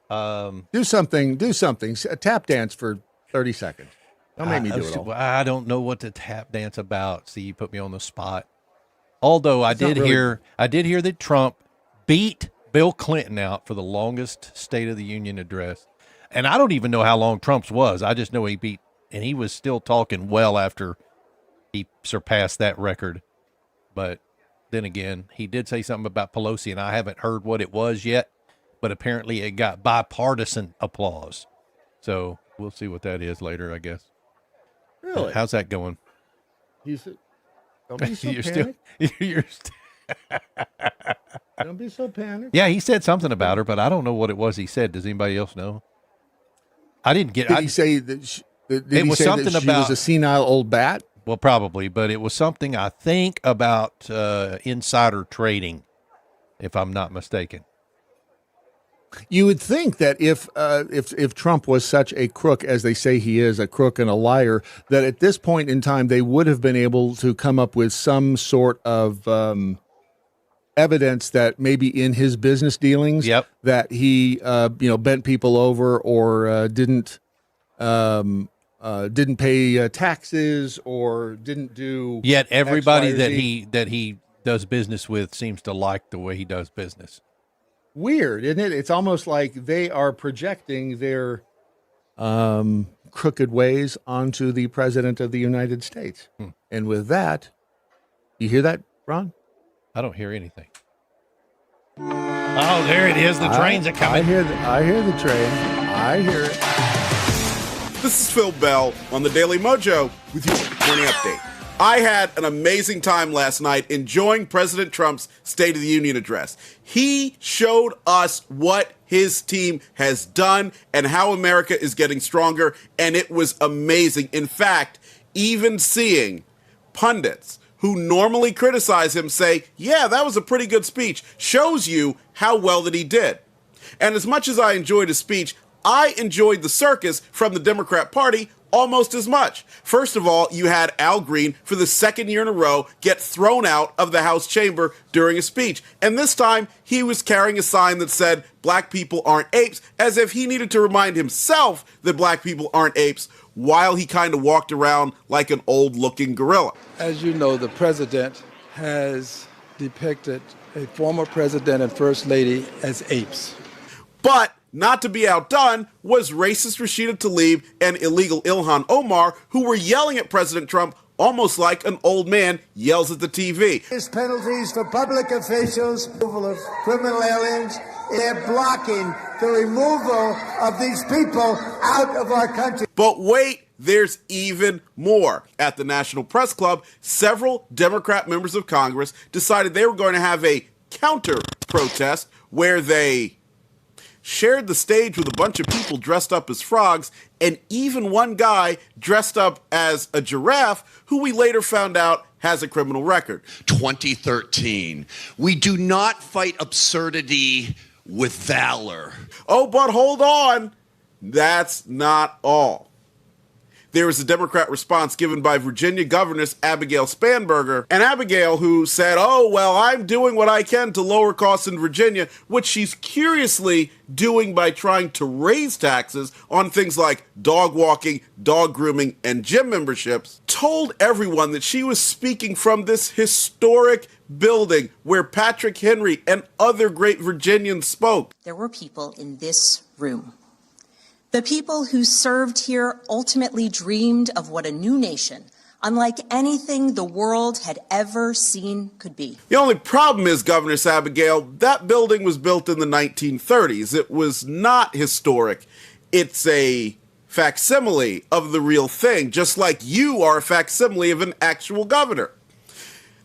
Do something. A tap dance for 30 seconds. Don't make me do it all. I don't know what to tap dance about. See, you put me on the spot. Although I did hear that Trump beat Bill Clinton out for the longest State of the Union address. And I don't even know how long Trump's was. I just know he beat, and he was still talking well after he surpassed that record. But then again, he did say something about Pelosi, and I haven't heard what it was yet, but apparently it got bipartisan applause. So we'll see what that is later, I guess. Really? How's that going? Don't be so panicked. Don't be so panicked. Yeah, he said something about her, but I don't know what it was he said. Does anybody else know? I didn't get. Did he say that? It was something that she about was a senile old bat. Well, probably, but it was something I think about insider trading, if I'm not mistaken. You would think that if Trump was such a crook as they say he is, a crook and a liar, that at this point in time they would have been able to come up with some sort of evidence that maybe in his business dealings that he bent people over or didn't pay taxes or didn't do. Yet everybody X, Y, that he does business with seems to like the way he does business. Weird, isn't it? It's almost like they are projecting their crooked ways onto the president of the United States. And with that, you hear that, Ron? I don't hear anything. Oh, there it is. The trains are coming. I hear the train. I hear it. This is Phil Bell on the Daily MoJo with your morning update. I had an amazing time last night enjoying President Trump's State of the Union address. He showed us what his team has done and how America is getting stronger, and it was amazing. In fact, even seeing pundits who normally criticize him say, yeah, that was a pretty good speech, shows you how well that he did. And as much as I enjoyed his speech, I enjoyed the circus from the Democrat Party almost as much. First of all, you had Al Green, for the second year in a row, get thrown out of the House chamber during a speech. And this time, he was carrying a sign that said, black people aren't apes, as if he needed to remind himself that black people aren't apes, while he kind of walked around like an old-looking gorilla. As you know, the president has depicted a former president and first lady as apes. But not to be outdone, was racist Rashida Tlaib and illegal Ilhan Omar, who were yelling at President Trump almost like an old man yells at the TV. There's penalties for public officials, removal of criminal aliens. They're blocking the removal of these people out of our country. But wait, there's even more. At the National Press Club, several Democrat members of Congress decided they were going to have a counter-protest where they shared the stage with a bunch of people dressed up as frogs, and even one guy dressed up as a giraffe, who we later found out has a criminal record. 2013. We do not fight absurdity with valor. Oh, but hold on. That's not all. There was a Democrat response given by Virginia Governess Abigail Spanberger, and Abigail, who said, oh, well, I'm doing what I can to lower costs in Virginia, which she's curiously doing by trying to raise taxes on things like dog walking, dog grooming, and gym memberships, told everyone that she was speaking from this historic building where Patrick Henry and other great Virginians spoke. There were people in this room. The people who served here ultimately dreamed of what a new nation, unlike anything the world had ever seen, could be. The only problem is, Governess Abigail, that building was built in the 1930s. It was not historic. It's a facsimile of the real thing, just like you are a facsimile of an actual governor.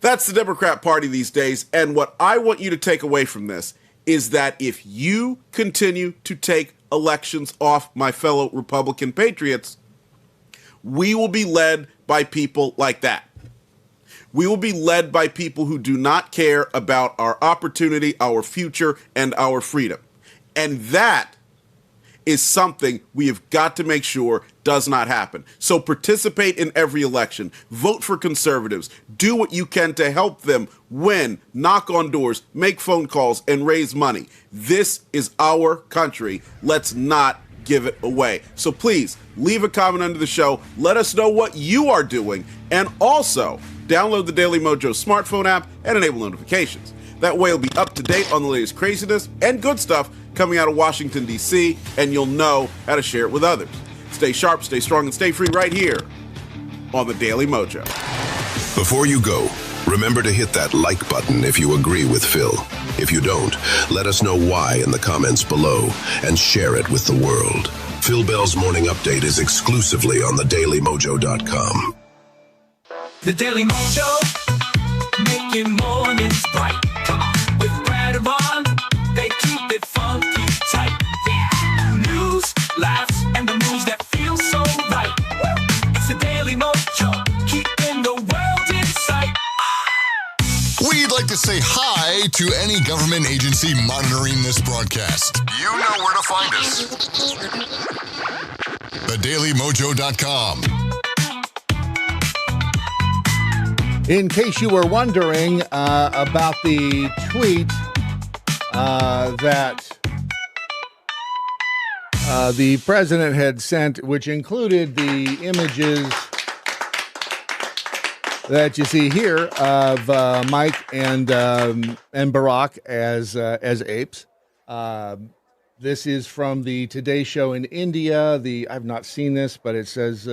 That's the Democrat Party these days, and what I want you to take away from this is that if you continue to take elections off my fellow Republican patriots, we will be led by people like that. We will be led by people who do not care about our opportunity, our future, and our freedom. And that is something we have got to make sure does not happen. So participate in every election. Vote for conservatives. Do what you can to help them win, knock on doors, make phone calls, and raise money. This is our country. Let's not give it away. So please, leave a comment under the show. Let us know what you are doing. And also, download the Daily MoJo smartphone app and enable notifications. That way you'll be up to date on the latest craziness and good stuff coming out of Washington, D.C., and you'll know how to share it with others. Stay sharp, stay strong, and stay free right here on the Daily MoJo. Before you go, remember to hit that like button if you agree with Phil. If you don't, let us know why in the comments below and share it with the world. Phil Bell's Morning Update is exclusively on thedailymojo.com. The Daily Mojo, making mornings bright. Come on, with Brad and Ron, they keep it funky tight. Yeah. News, laughs, and the moves that feel so right. It's the Daily Mojo, keeping the world in sight. We'd like to say hi to any government agency monitoring this broadcast. You know where to find us. TheDailyMojo.com. In case you were wondering about the tweet that the president had sent, which included the images that you see here of Mike and Barack as apes. This is from the Today Show in India. I've not seen this, but it says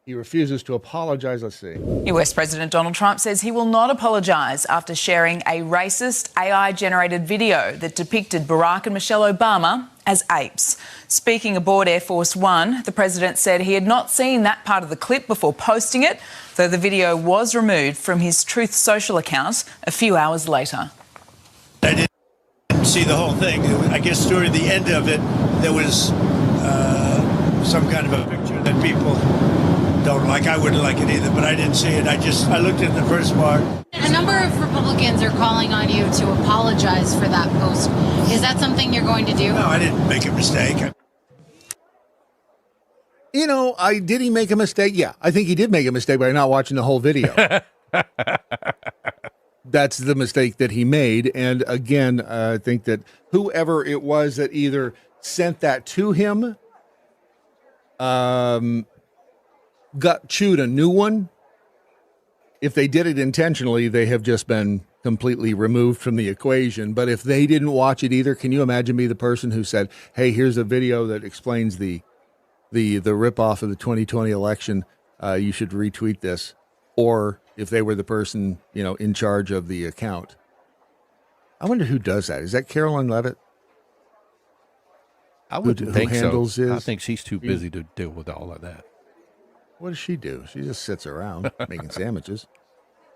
he refuses to apologize. Let's see. US President Donald Trump says he will not apologize after sharing a racist AI-generated video that depicted Barack and Michelle Obama as apes. Speaking aboard Air Force One, the president said he had not seen that part of the clip before posting it, though the video was removed from his Truth Social account a few hours later. I didn't see the whole thing. I guess toward the end of it, there was some kind of a picture that people don't like. I wouldn't like it either, but I didn't see it. I looked at the first part. A number of Republicans are calling on you to apologize for that post. Is that something you're going to do? No, I didn't make a mistake. You know, did he make a mistake? Yeah, I think he did make a mistake by not watching the whole video. That's the mistake that he made. And again, I think that whoever it was that either sent that to him, got chewed a new one. If they did it intentionally, they have just been completely removed from the equation. But if they didn't watch it either, can you imagine me the person who said, "Hey, here's a video that explains the ripoff of the 2020 election. You should retweet this." Or if they were the person, in charge of the account. I wonder who does that. Is that Carolyn Levitt? I wouldn't think handles so. his? I think she's too busy to deal with all of that. What does she do? She just sits around making sandwiches.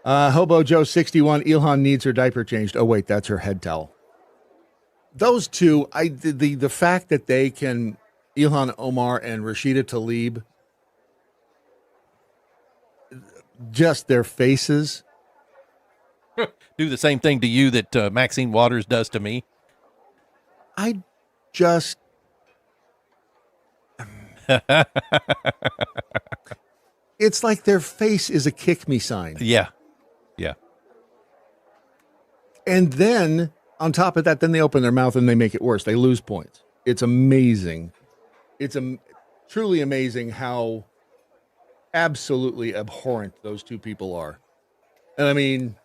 Hobo Joe 61, Ilhan needs her diaper changed. Oh, wait, that's her head towel. Those two, the fact that they can, Ilhan Omar and Rashida Tlaib, just their faces. Do the same thing to you that Maxine Waters does to me. I just... It's like their face is a kick me sign. Yeah. Yeah. And then on top of that, then they open their mouth and they make it worse. They lose points. It's amazing. It's truly amazing how absolutely abhorrent those two people are. And I mean,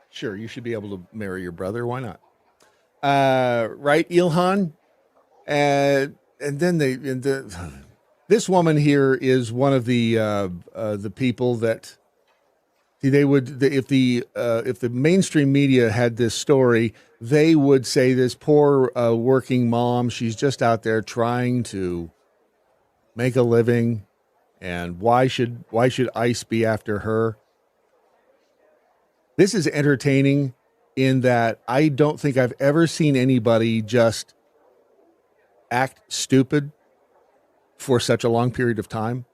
sure, you should be able to marry your brother. Why not? Right, Ilhan? And then this woman here is one of the people that they would, if the mainstream media had this story, they would say this poor working mom, she's just out there trying to make a living, and why should ICE be after her? This is entertaining in that I don't think I've ever seen anybody just act stupid for such a long period of time.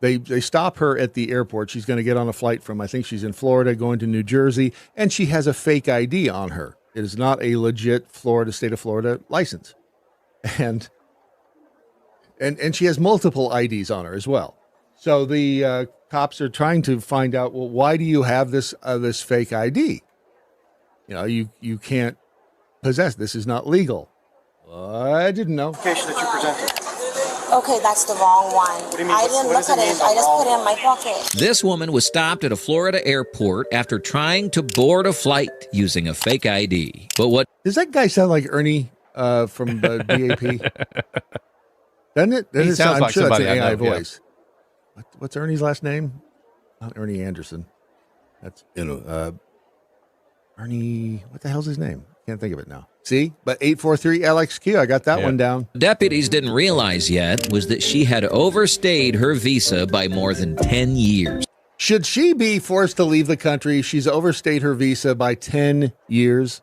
They stop her at the airport. She's going to get on a flight from, I think she's in Florida, going to New Jersey, and she has a fake ID on her. It is not a legit state of Florida license. And she has multiple IDs on her as well. So the cops are trying to find out, well, why do you have this fake ID? You can't possess. This is not legal. I didn't know. Application that you presented. Okay, that's the wrong one. What do you mean? I didn't look at it. I just put it in my pocket. This woman was stopped at a Florida airport after trying to board a flight using a fake ID. But what does that guy sound like? Ernie from BAP? Doesn't it? He sounds like sure somebody that's an AI I know, voice. Yeah. What's Ernie's last name? Not Ernie Anderson. That's Ernie. What the hell's his name? Can't think of it now. See, but 843 LXQ. I got that one down. deputies didn't realize yet was that she had overstayed her visa by more than 10 years. Should she be forced to leave the country? She's overstayed her visa by 10 years.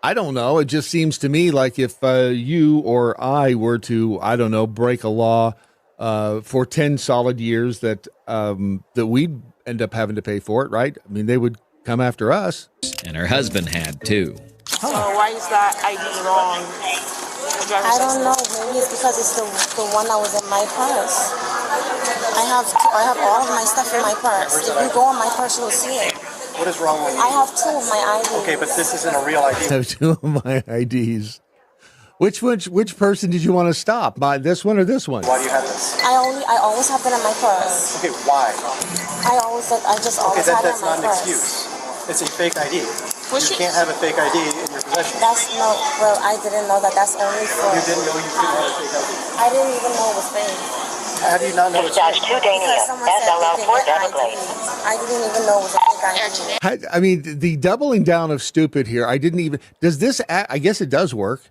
I don't know. It just seems to me like if you or I were to, I don't know, break a law for 10 solid years that we'd end up having to pay for it, right? I mean, they would come after us. And her husband had too. So why is that ID wrong? I don't know. Maybe it's because it's the one that was in my purse. I have all of my stuff in my purse. If you go on my purse, you'll see it. What is wrong with you? I have two of my IDs. Okay, but this isn't a real ID. I have two of my IDs. Which person did you want to stop? This one or this one? Why do you have this? I always have that in my purse. Okay, why? I just always have it in that's my not an purse. excuse. It's a fake ID. Which You can't have a fake ID in your possession. I didn't know that's only for. You didn't know you couldn't have a fake ID. I didn't even know it was fake. How do you not know it's fake? Because someone said they could get ID. I didn't even know it was a fake ID. I mean, the doubling down of stupid here. I didn't even. Does this? I guess it does work.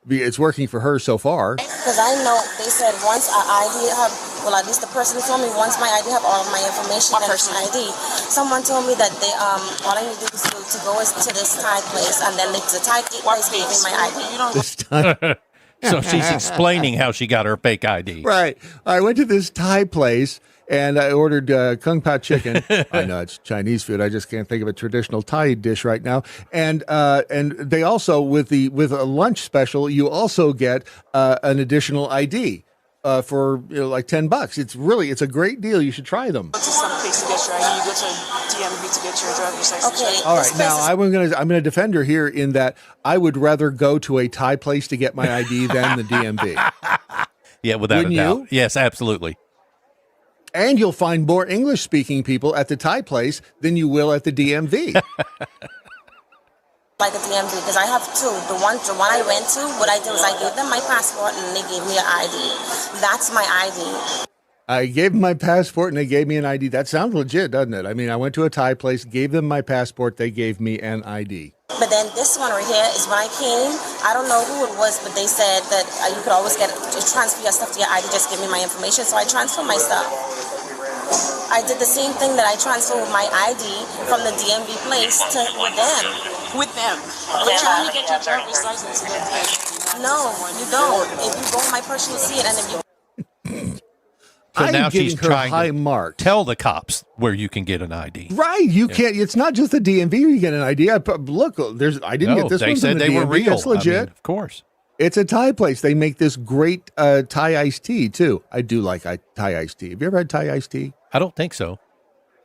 It's working for her so far. Because I know they said once an ID have, well, at least the person told me once my ID have all of my information and it's an ID. Someone told me that they all I need to do is to go to this Thai place and then the Thai place gave me my ID. You don't. This time. So she's explaining how she got her fake ID. Right. I went to this Thai place and I ordered Kung Pao chicken. I know it's Chinese food. I just can't think of a traditional Thai dish right now. And they also with a lunch special, you also get an additional ID for like $10. It's a great deal. You should try them. Go to some place to get your ID. You go to DMV to get your driver's license. Okay. All right. Now I'm gonna defend her here in that I would rather go to a Thai place to get my ID than the DMV. Yeah, without Wouldn't a doubt. you? Yes, absolutely. And you'll find more English-speaking people at the Thai place than you will at the DMV. Like a DMV, because I have two. The one I went to, what I did was I gave them my passport and they gave me an ID. That's my ID. I gave them my passport and they gave me an ID. That sounds legit, doesn't it? I mean, I went to a Thai place, gave them my passport, they gave me an ID. But then this one right here is when I came, I don't know who it was, but they said that you could always transfer your stuff to your ID, just give me my information. So I transferred my stuff. I did the same thing that I transferred with my ID from the DMV place to with them. With them. Yeah. But you only get your driver's license in the DMV. No, you don't. If you go on my person, you'll see it, and if you So I'm now she's giving her trying high to mark. tell the cops where you can get an ID. Right, you can't. It's not just the DMV where you get an ID. Look, I didn't get this they one said from the they DMV. were real. That's legit. I mean, of course. It's a Thai place. They make this great Thai iced tea too. I do like Thai iced tea. Have you ever had Thai iced tea? I don't think so.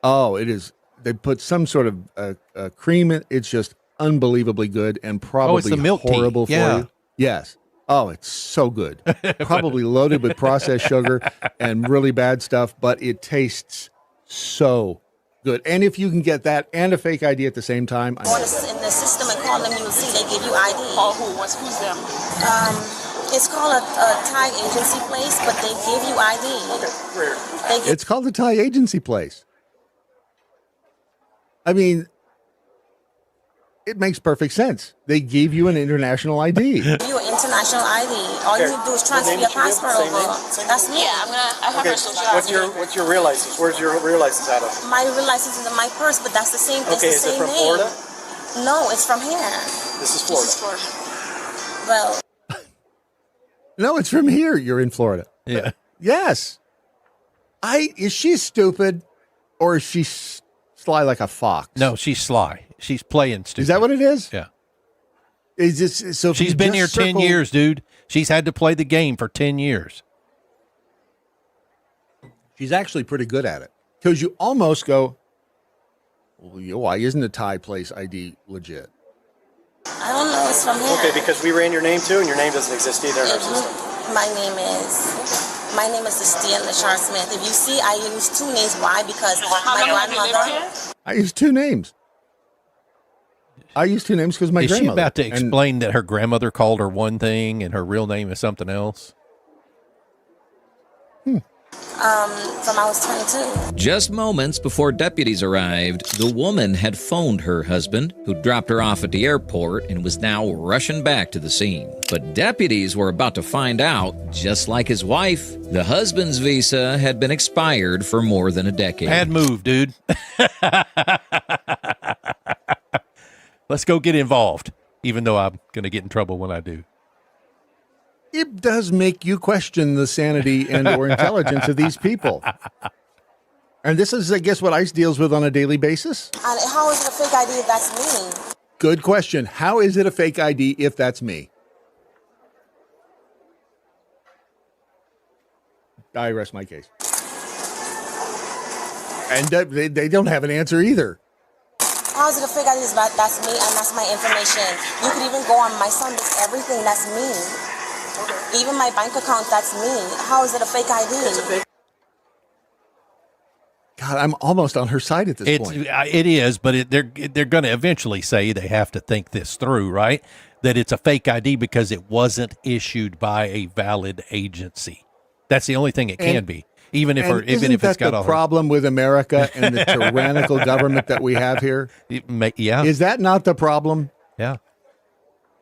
Oh, it is. They put some sort of cream in. It's just unbelievably good and probably it's the milk tea. horrible Yeah. for you. Yes. Oh, it's so good. Probably loaded with processed sugar and really bad stuff, but it tastes so good. And if you can get that and a fake ID at the same time, go in the system and call them, you will see they give you ID. Call who? Who's them? It's called a Thai agency place, but they give you ID. it's called the Thai agency place. I mean, it makes perfect sense. They gave you an international ID. You an international ID. All you need to do is transfer your passport over. That's me. Yeah, I have her social What's your real license? Where's your real license out of? My real license is in my purse, but that's the same. Okay, it's the is it same from name. Florida? No, it's from here. This is Florida. Well, No, it's from here. You're in Florida. Yeah. Yes. Is she stupid or is she sly like a fox? No, she's sly. She's playing stupid. Is that what it is? Yeah. Is this so? She's been here 10 years, dude. She's had to play the game for 10 years. She's actually pretty good at it because you almost go, well, why isn't a Thai place ID legit? I don't know. It's from here. Okay, because we ran your name too, and your name doesn't exist either in our If you- system. My name is Estia Lashar Smith. If you see, I use two names. Why? Because my grandmother. I use two names. Because my Is she grandmother. about to explain that her grandmother called her one thing and her real name is something else? From I was 22. Just moments before deputies arrived, the woman had phoned her husband, who dropped her off at the airport and was now rushing back to the scene. But deputies were about to find out, just like his wife, the husband's visa had been expired for more than a decade. Bad move, dude. Let's go get involved, even though I'm going to get in trouble when I do. It does make you question the sanity and or intelligence of these people. And this is, I guess, what ICE deals with on a daily basis. And how is it a fake ID if that's me? Good question. How is it a fake ID if that's me? I rest my case. And they don't have an answer either. How is it a fake ID if that's me and that's my information? You could even go on my son, everything, that's me. Even my bank account, that's me. How is it a fake ID? God, I'm almost on her side at this point. It is, but they're going to eventually say they have to think this through, right? That it's a fake ID because it wasn't issued by a valid agency. That's the only thing it can be. Even if it's got the problem with America and the tyrannical government that we have here. Yeah, is that not the problem? Yeah,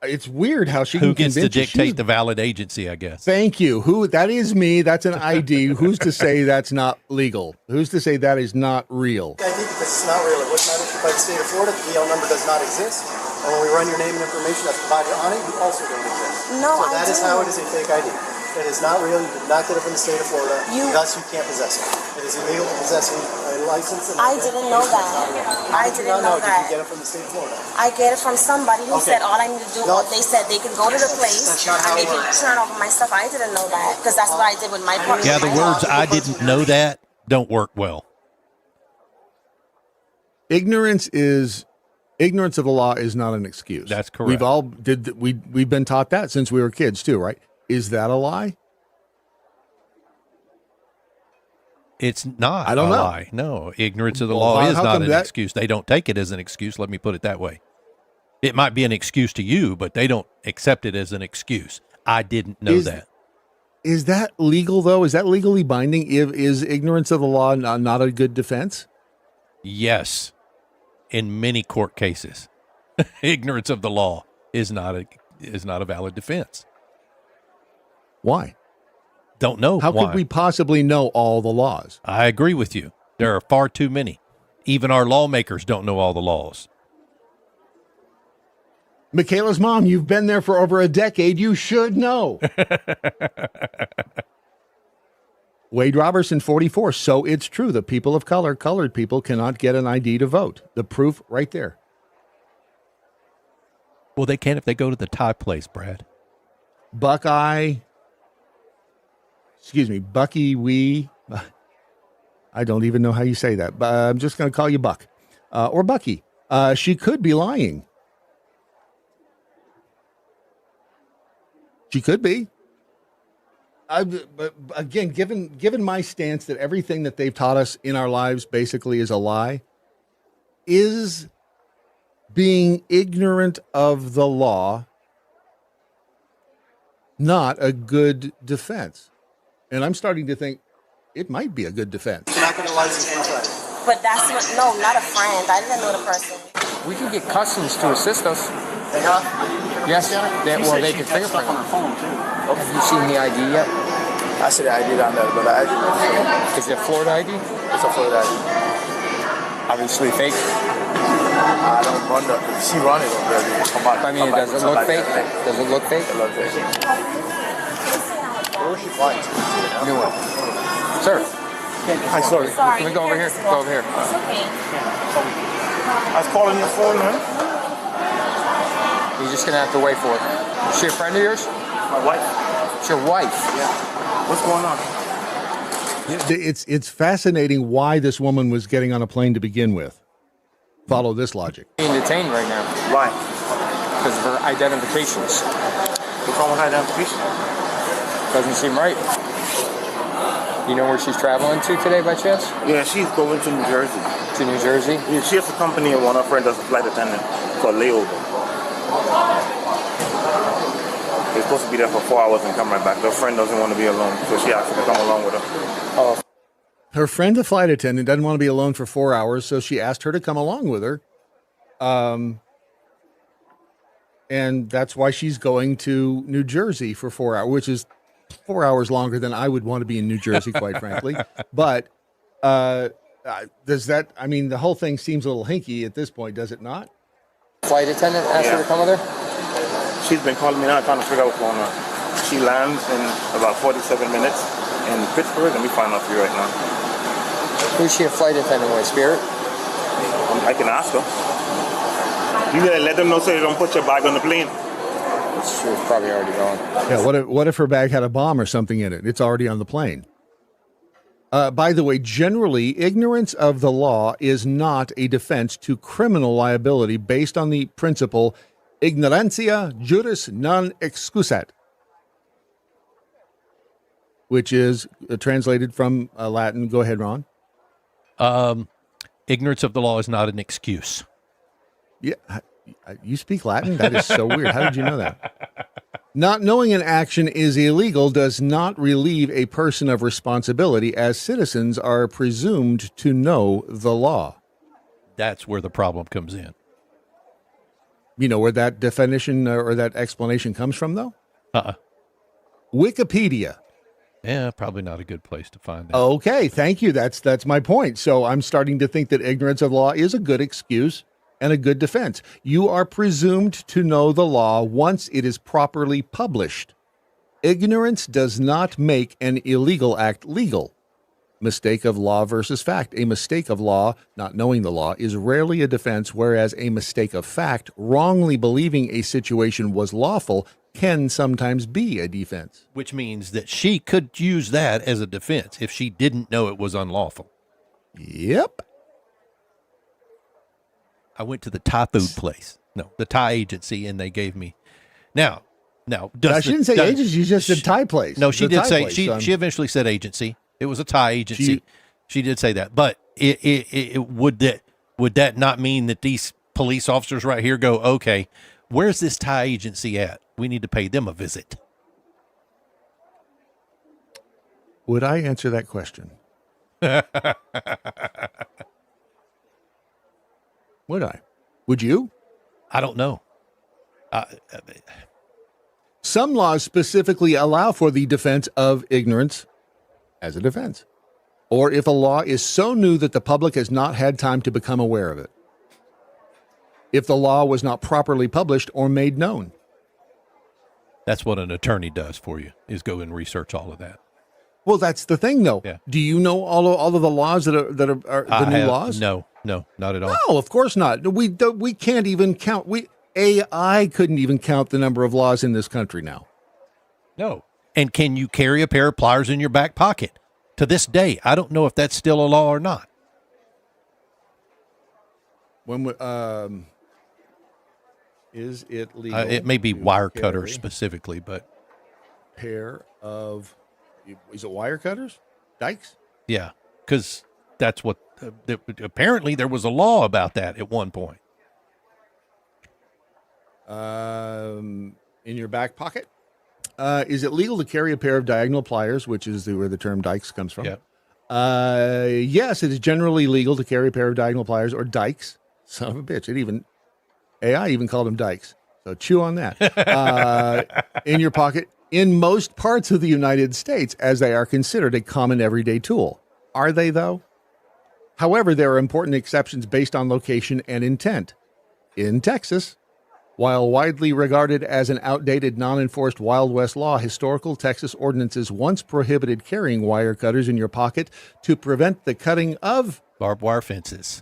it's weird how who gets to dictate the valid agency. I guess. Thank you. That is me. That's an ID. Who's to say that's not legal? Who's to say that is not real? ID because it's not real. It was not issued by the state of Florida. The DL number does not exist. And when we run your name and information that's provided on it, you also don't exist. No, so that is how it is a fake ID. It is not real. You did not get it from the state of Florida. Thus, you can't possess it. It is illegal to possess a license. I didn't know that. I didn't know that. Did you get it from the state of Florida? I get it from somebody who said all I need to do. They said they can go to the place and they can turn off my stuff. I didn't know that because that's what I did with my partner. Yeah, the words "I didn't know that" don't work well. Ignorance of the law is not an excuse. That's correct. We've been taught that since we were kids too, right? Is that a lie? It's not I don't a know. lie. No, ignorance of the Well, law is how not come an that- excuse. They don't take it as an excuse. Let me put it that way. It might be an excuse to you, but they don't accept it as an excuse. I didn't know that. Is that legal, though? Is that legally binding? Is ignorance of the law not a good defense? Yes, in many court cases, ignorance of the law is not a valid defense. Why? Don't know. How why. could we possibly know all the laws? I agree with you. There are far too many. Even our lawmakers don't know all the laws. Michaela's mom, you've been there for over a decade. You should know. Wade Robertson, 44. So it's true. The people of color, colored people, cannot get an ID to vote. The proof right there. Well, they can if they go to the Thai place, Brad. Bucky Wee. I don't even know how you say that, but I'm just going to call you Buck or Bucky. She could be lying. She could be. But again, given my stance that everything that they've taught us in our lives basically is a lie, is being ignorant of the law not a good defense? And I'm starting to think it might be a good defense. You're not going to license anybody. But that's what, no, not a friend. I didn't know the person. We can get customs to assist us. They have? Yes, they can fingerprint on her phone too. Have you seen the ID yet? I see the ID down there, but I Is it Florida ID? It's a Florida ID. Obviously fake. I don't wonder. She run it over there. I mean, does it look fake? Does it look fake? It looks fake. Where was she flying to? New one. Sir. Hi, sorry. Let me go over here. Go over here. It's okay. I was calling your phone, man. You're just gonna have to wait for it. Is she a friend of yours? My wife. It's your wife. Yeah. What's going on? It's fascinating why this woman was getting on a plane to begin with. Follow this logic. Being detained right now. Why? Because of her identifications. What's wrong with her identification? Doesn't seem right. You know where she's traveling to today by chance? Yeah, she's going to New Jersey. To New Jersey? Yeah, she has a company and one of her friends as a flight attendant for a layover. They're supposed to be there for 4 hours and come right back. Their friend doesn't want to be alone, so she asked me to come along with her. Oh. Her friend, the flight attendant, doesn't want to be alone for 4 hours, so she asked her to come along with her. And that's why she's going to New Jersey for 4 hours, which is 4 hours longer than I would want to be in New Jersey, quite frankly. But does that, I mean, the whole thing seems a little hinky at this point, does it not? Flight attendant asked her to come with her? She's been calling me now trying to figure out what's going on. She lands in about 47 minutes in Pittsburgh. Let me find out for you right now. Who's she a flight attendant with, Spirit? I can ask her. You gotta let them know so they don't put your bag on the plane. She was probably already gone. Yeah, what if her bag had a bomb or something in it? It's already on the plane. By the way, generally, ignorance of the law is not a defense to criminal liability based on the principle ignorantia juris non excusat, which is translated from Latin. Go ahead, Ron. Ignorance of the law is not an excuse. Yeah, you speak Latin? That is so weird. How did you know that? Not knowing an action is illegal does not relieve a person of responsibility, as citizens are presumed to know the law. That's where the problem comes in. You know where that definition or that explanation comes from, though? Wikipedia. Yeah, probably not a good place to find that. Okay, thank you. That's my point. So I'm starting to think that ignorance of law is a good excuse and a good defense. You are presumed to know the law once it is properly published. Ignorance does not make an illegal act legal. Mistake of law versus fact. A mistake of law, not knowing the law, is rarely a defense, whereas a mistake of fact, wrongly believing a situation was lawful, can sometimes be a defense. Which means that she could use that as a defense if she didn't know it was unlawful. Yep. I went to the Thai food place. No, the Thai agency, and they gave me. Now, she didn't say agency. She just said Thai place. No, she The did Thai say place, she eventually said agency. It was a Thai agency. She did say that, but would that not mean that these police officers right here go, okay, where's this Thai agency at? We need to pay them a visit. Would I answer that question? Would I? Would you? I don't know. Some laws specifically allow for the defense of ignorance as a defense, or if a law is so new that the public has not had time to become aware of it. If the law was not properly published or made known. That's what an attorney does for you, is go and research all of that. Well, that's the thing, though. Yeah. Do you know all of the laws that are the new laws? No, not at all. No, of course not. We can't even count. AI couldn't even count the number of laws in this country now. No. And can you carry a pair of pliers in your back pocket? To this day, I don't know if that's still a law or not. Is it legal? It may be wire cutters specifically, but pair of, is it wire cutters? Dikes? Yeah, because that's what apparently there was a law about that at one point. In your back pocket? Is it legal to carry a pair of diagonal pliers, which is where the term dikes comes from? Yeah. Yes, it is generally legal to carry a pair of diagonal pliers or dikes. Son of a bitch. AI even called them dikes. So chew on that. In your pocket in most parts of the United States, as they are considered a common everyday tool. Are they, though? However, there are important exceptions based on location and intent. In Texas, while widely regarded as an outdated, non-enforced Wild West law, historical Texas ordinances once prohibited carrying wire cutters in your pocket to prevent the cutting of barbed wire fences.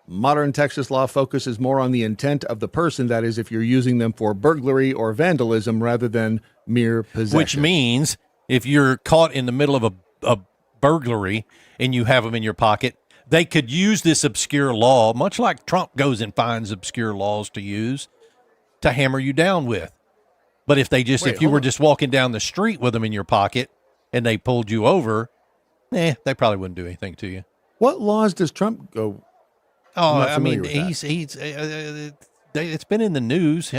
Modern Texas law focuses more on the intent of the person, that is, if you're using them for burglary or vandalism rather than mere possession. Which means if you're caught in the middle of a burglary and you have them in your pocket, they could use this obscure law, much like Trump goes and finds obscure laws to use, to hammer you down with. But if if you were just walking down the street with them in your pocket and they pulled you over, they probably wouldn't do anything to you. What laws does Trump go? Oh, I mean, he's it's been in the news,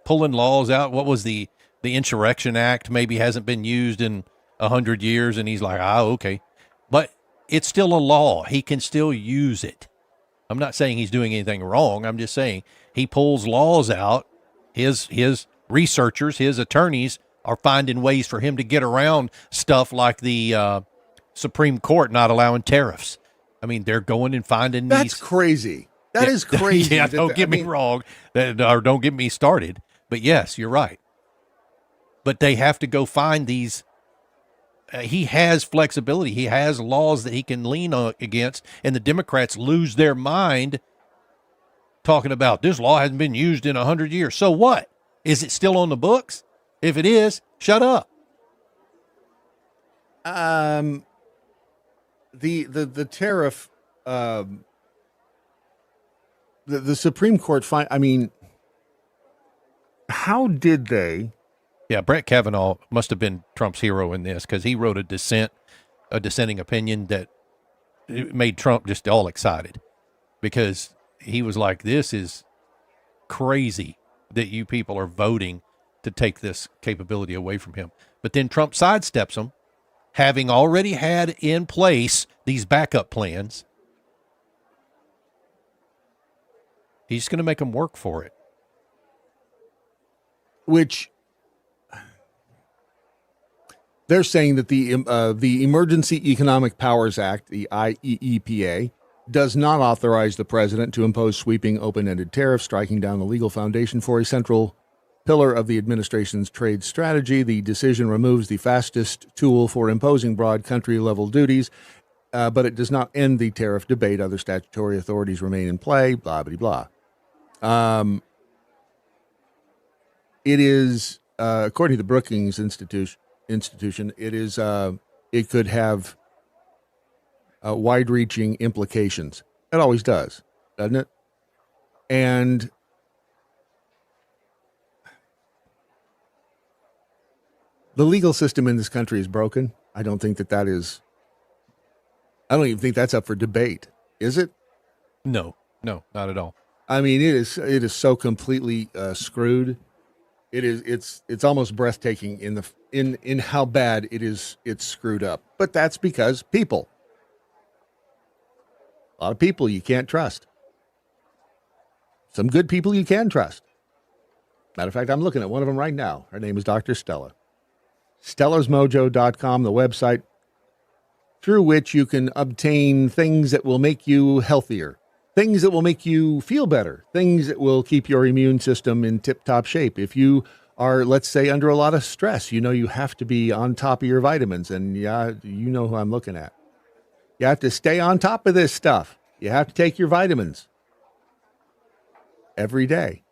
pulling laws out. What was the Insurrection Act? Maybe hasn't been used in 100 years, and he's like, okay, but it's still a law. He can still use it. I'm not saying he's doing anything wrong. I'm just saying he pulls laws out. His researchers, his attorneys are finding ways for him to get around stuff like the Supreme Court not allowing tariffs. I mean, they're going and finding these. That's crazy. That is crazy. Yeah, don't get me wrong, or don't get me started. But yes, you're right. But they have to go find these. He has flexibility. He has laws that he can lean on against, and the Democrats lose their mind talking about this law hasn't been used in 100 years. So what? Is it still on the books? If it is, shut up. The tariff, the Supreme Court how did they? Yeah, Brett Kavanaugh must have been Trump's hero in this, because he wrote a dissenting opinion that made Trump just all excited, because he was like, this is crazy that you people are voting to take this capability away from him. But then Trump sidesteps them, having already had in place these backup plans. He's going to make them work for it. Which they're saying that the Emergency Economic Powers Act, the IEEPA, does not authorize the president to impose sweeping open-ended tariffs, striking down the legal foundation for a central pillar of the administration's trade strategy. The decision removes the fastest tool for imposing broad country-level duties, but it does not end the tariff debate. Other statutory authorities remain in play, blah, blah, blah. It is, according to the Brookings Institution, it could have wide-reaching implications. It always does, doesn't it? And the legal system in this country is broken. I don't think that is I don't even think that's up for debate, is it? No, not at all. I mean, it is so completely screwed. It's almost breathtaking in how bad it's screwed up. But that's because people. A lot of people you can't trust. Some good people you can trust. Matter of fact, I'm looking at one of them right now. Her name is Dr. Stella. StellasMojo.com, the website through which you can obtain things that will make you healthier, things that will make you feel better, things that will keep your immune system in tip-top shape. If you are, let's say, under a lot of stress, you know you have to be on top of your vitamins, and yeah, you know who I'm looking at. You have to stay on top of this stuff. You have to take your vitamins every day.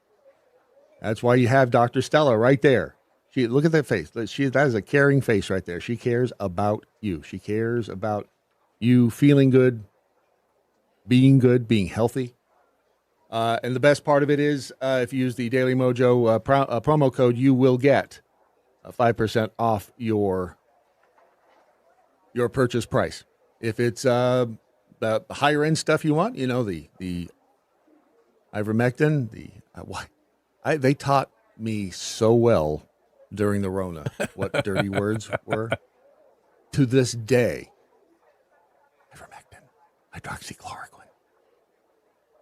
That's why you have Dr. Stella right there. Look at that face. That is a caring face right there. She cares about you. She cares about you feeling good, being healthy. And the best part of it is if you use the Daily Mojo promo code, you will get 5% off your purchase price. If it's the higher end stuff you want, you know, the ivermectin, they taught me so well during the Rona what dirty words were. To this day, ivermectin, hydroxychloroquine.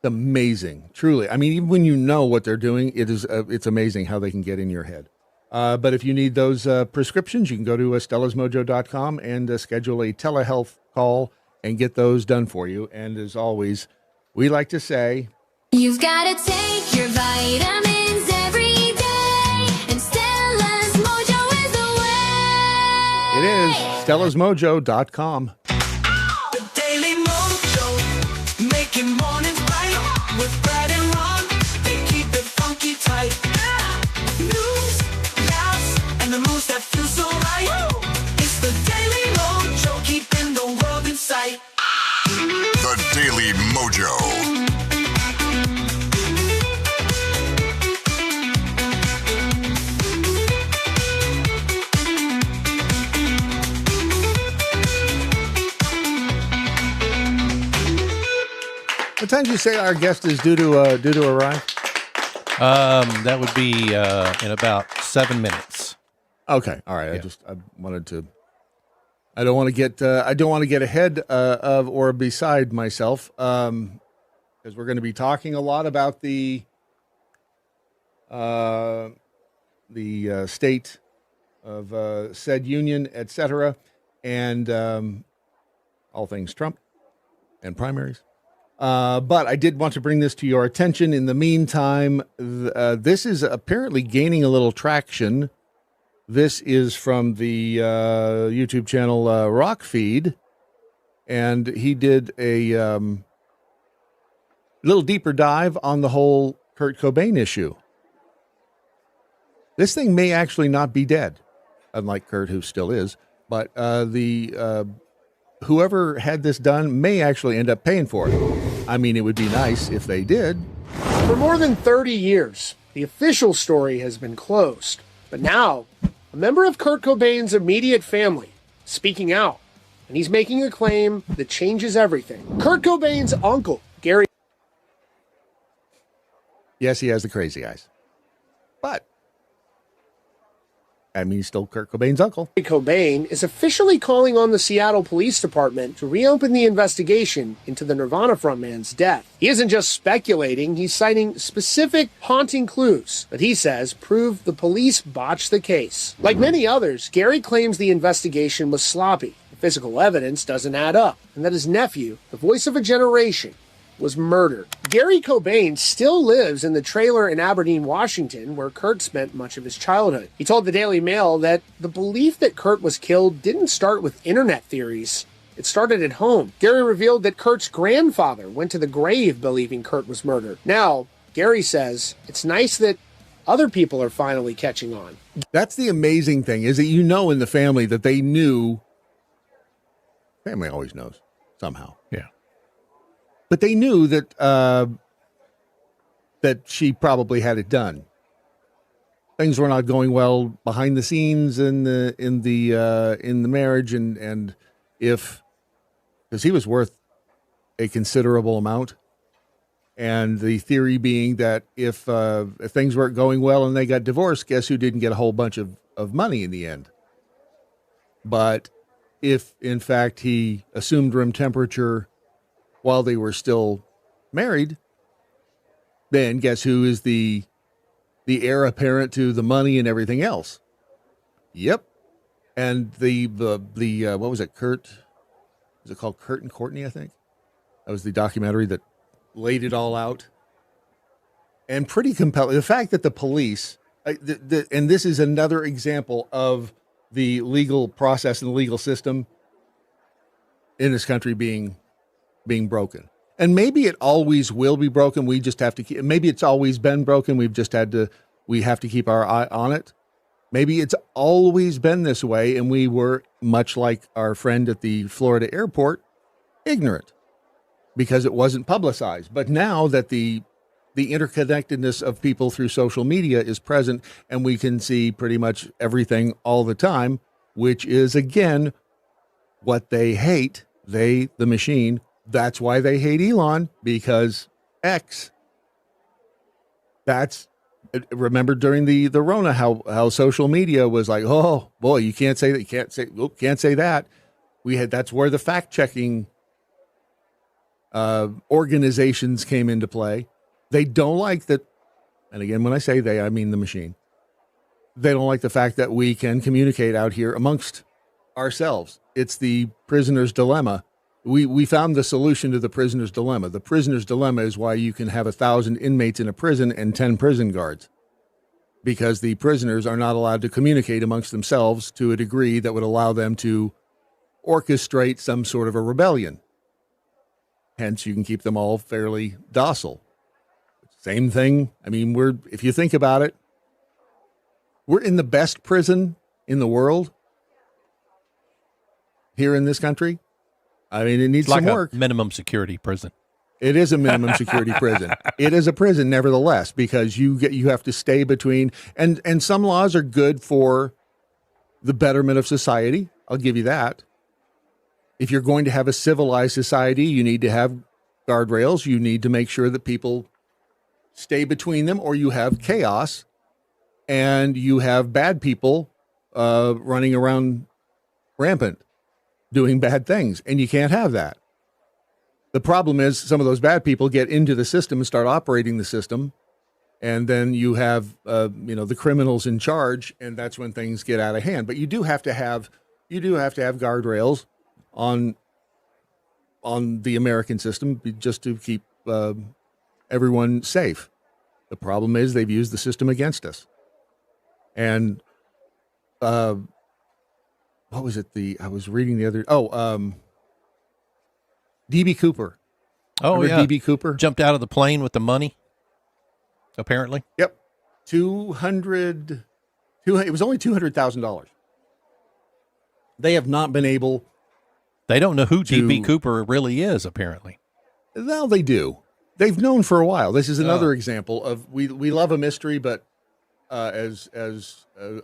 Amazing, truly. I mean, even when you know what they're doing, it's amazing how they can get in your head. But if you need those prescriptions, you can go to StellasMojo.com and schedule a telehealth call and get those done for you. And as always, we like to say, you've got to take your vitamins every day, and Stella's Mojo is the way. It is StellasMojo.com. The Daily Mojo, making mornings bright with Brad and Ron. They keep it funky tight. News, laughs, and the moves that feel so right. It's the Daily Mojo, keeping the world in sight. The Daily Mojo. What time do you say our guest is due to arrive? That would be in about 7 minutes. Okay, all right. Yeah. I don't want to get ahead of or beside myself, because we're going to be talking a lot about the state of said union, etc., and all things Trump and primaries. But I did want to bring this to your attention. In the meantime, this is apparently gaining a little traction. This is from the YouTube channel Rock Feed, and he did a little deeper dive on the whole Kurt Cobain issue. This thing may actually not be dead, unlike Kurt, who still is, but whoever had this done may actually end up paying for it. I mean, it would be nice if they did. For more than 30 years, the official story has been closed. But now, a member of Kurt Cobain's immediate family is speaking out, and he's making a claim that changes everything. Kurt Cobain's uncle, Gary. Yes, he has the crazy eyes. But I mean, he's still Kurt Cobain's uncle. Cobain is officially calling on the Seattle Police Department to reopen the investigation into the Nirvana frontman's death. He isn't just speculating, he's citing specific haunting clues that he says prove the police botched the case. Like many others, Gary claims the investigation was sloppy, the physical evidence doesn't add up, and that his nephew, the voice of a generation, was murdered. Gary Cobain still lives in the trailer in Aberdeen, Washington, where Kurt spent much of his childhood. He told the Daily Mail that the belief that Kurt was killed didn't start with internet theories. It started at home. Gary revealed that Kurt's grandfather went to the grave believing Kurt was murdered. Now, Gary says it's nice that other people are finally catching on. That's the amazing thing, is that you know in the family that they knew. Family always knows somehow. Yeah. But they knew that that she probably had it done. Things were not going well behind the scenes in the marriage, and if because he was worth a considerable amount. And the theory being that if things weren't going well and they got divorced, guess who didn't get a whole bunch of money in the end? But if, in fact, he assumed room temperature while they were still married, then guess who is the heir apparent to the money and everything else? Yep. And the what was it, Kurt? Was it called Kurt and Courtney, I think? That was the documentary that laid it all out. And pretty compelling. The fact that the police, and this is another example of the legal process and the legal system in this country being broken. And maybe it always will be broken. We just have to keep, maybe it's always been broken. We have to keep our eye on it. Maybe it's always been this way, and we were, much like our friend at the Florida airport, ignorant because it wasn't publicized. But now that the interconnectedness of people through social media is present, and we can see pretty much everything all the time, which is, again, what they hate, the machine. That's why they hate Elon, because X. Remember during the Rona how social media was like, oh boy, you can't say that, can't say that. That's where the fact checking organizations came into play. They don't like that, and again, when I say they, I mean the machine. They don't like the fact that we can communicate out here amongst ourselves. It's the prisoner's dilemma. We found the solution to the prisoner's dilemma. The prisoner's dilemma is why you can have 1,000 inmates in a prison and 10 prison guards, because the prisoners are not allowed to communicate amongst themselves to a degree that would allow them to orchestrate some sort of a rebellion. Hence, you can keep them all fairly docile. Same thing. I mean, if you think about it, we're in the best prison in the world here in this country. I mean, it needs some work. Minimum security prison. It is a minimum security prison. It is a prison, nevertheless, because you have to stay between, and some laws are good for the betterment of society. I'll give you that. If you're going to have a civilized society, you need to have guardrails. You need to make sure that people stay between them, or you have chaos, and you have bad people running around rampant, doing bad things, and you can't have that. The problem is some of those bad people get into the system and start operating the system, and then you have the criminals in charge, and that's when things get out of hand. But you do have to have guardrails on the American system just to keep everyone safe. The problem is they've used the system against us. And what was it? I was reading the other. DB Cooper. Oh, remember yeah. DB Cooper Jumped out of the plane with the money, apparently. Yep. It was only $200,000. They have not been able. They don't know who DB Cooper really is, apparently. Well, they do. They've known for a while. This is another example of we love a mystery, but as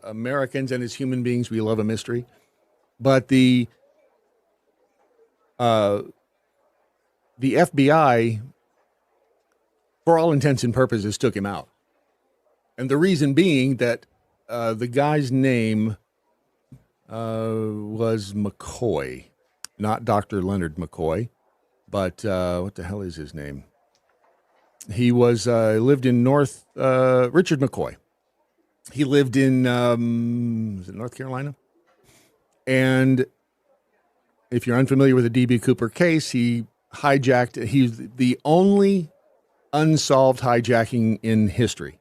Americans and as human beings, we love a mystery. But the FBI, for all intents and purposes, took him out. And the reason being that the guy's name was McCoy, not Dr. Leonard McCoy, but what the hell is his name? He lived in Richard McCoy. He lived in, is it North Carolina? And if you're unfamiliar with the D.B. Cooper case, he's the only unsolved hijacking in history.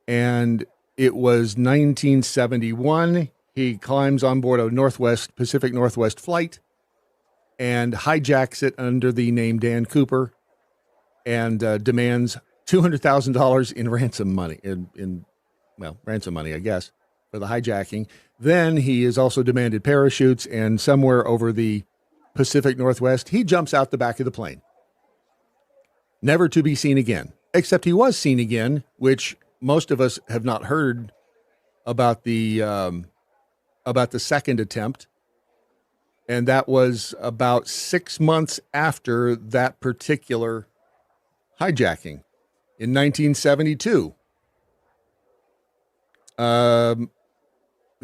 And it was 1971. He climbs on board a Pacific Northwest flight and hijacks it under the name Dan Cooper and demands $200,000 in ransom money, ransom money, I guess, for the hijacking. Then he is also demanded parachutes, and somewhere over the Pacific Northwest, he jumps out the back of the plane. Never to be seen again, except he was seen again, which most of us have not heard about the second attempt. And that was about 6 months after that particular hijacking in 1972.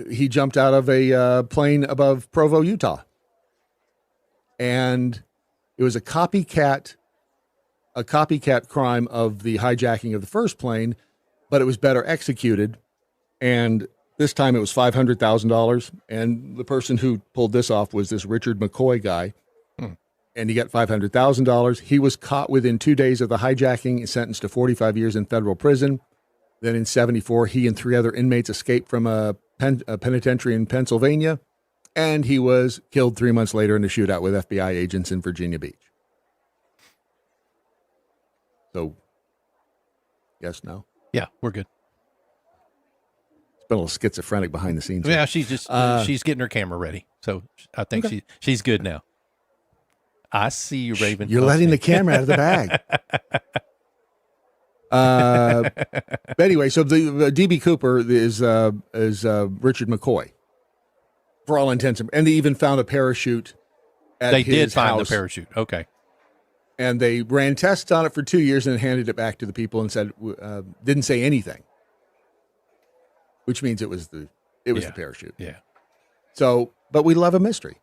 He jumped out of a plane above Provo, Utah. And it was a copycat crime of the hijacking of the first plane, but it was better executed. And this time it was $500,000. And the person who pulled this off was this Richard McCoy guy. And he got $500,000. He was caught within 2 days of the hijacking and sentenced to 45 years in federal prison. Then in 74, he and 3 other inmates escaped from a penitentiary in Pennsylvania. And he was killed 3 months later in a shootout with FBI agents in Virginia Beach. So, yes, no? Yeah, we're good. It's been a little schizophrenic behind the scenes. Yeah, she's just she's getting her camera ready. So I think she's good now. I see you, Raven. You're letting the camera out of the bag. But anyway, so the DB Cooper is Richard McCoy, for all intents and they even found a parachute at his house. They did find the parachute. Okay. And they ran tests on it for 2 years and handed it back to the people and said, didn't say anything, which means it was the parachute. Yeah. So, but we love a mystery.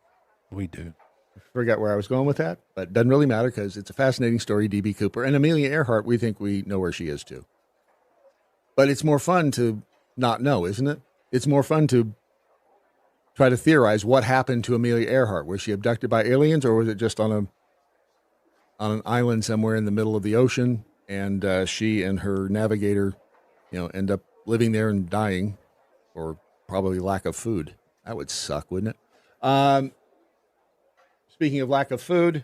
We do. I forgot where I was going with that, but it doesn't really matter because it's a fascinating story, DB Cooper. And Amelia Earhart, we think we know where she is too. But it's more fun to not know, isn't it? It's more fun to try to theorize what happened to Amelia Earhart. Was she abducted by aliens, or was it just on an island somewhere in the middle of the ocean, and she and her navigator, end up living there and dying, or probably lack of food? That would suck, wouldn't it? Speaking of lack of food,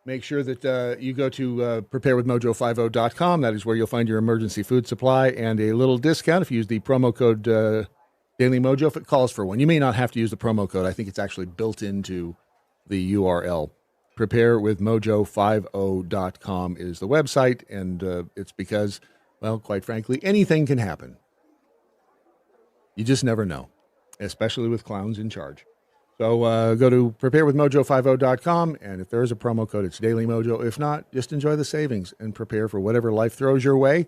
make sure that you go to preparewithmojo50.com. That is where you'll find your emergency food supply and a little discount if you use the promo code Daily Mojo, if it calls for one. You may not have to use the promo code. I think it's actually built into the URL. Preparewithmojo50.com is the website, and it's because, well, quite frankly, anything can happen. You just never know, especially with clowns in charge. So go to preparewithmojo50.com, and if there is a promo code, it's Daily Mojo. If not, just enjoy the savings and prepare for whatever life throws your way.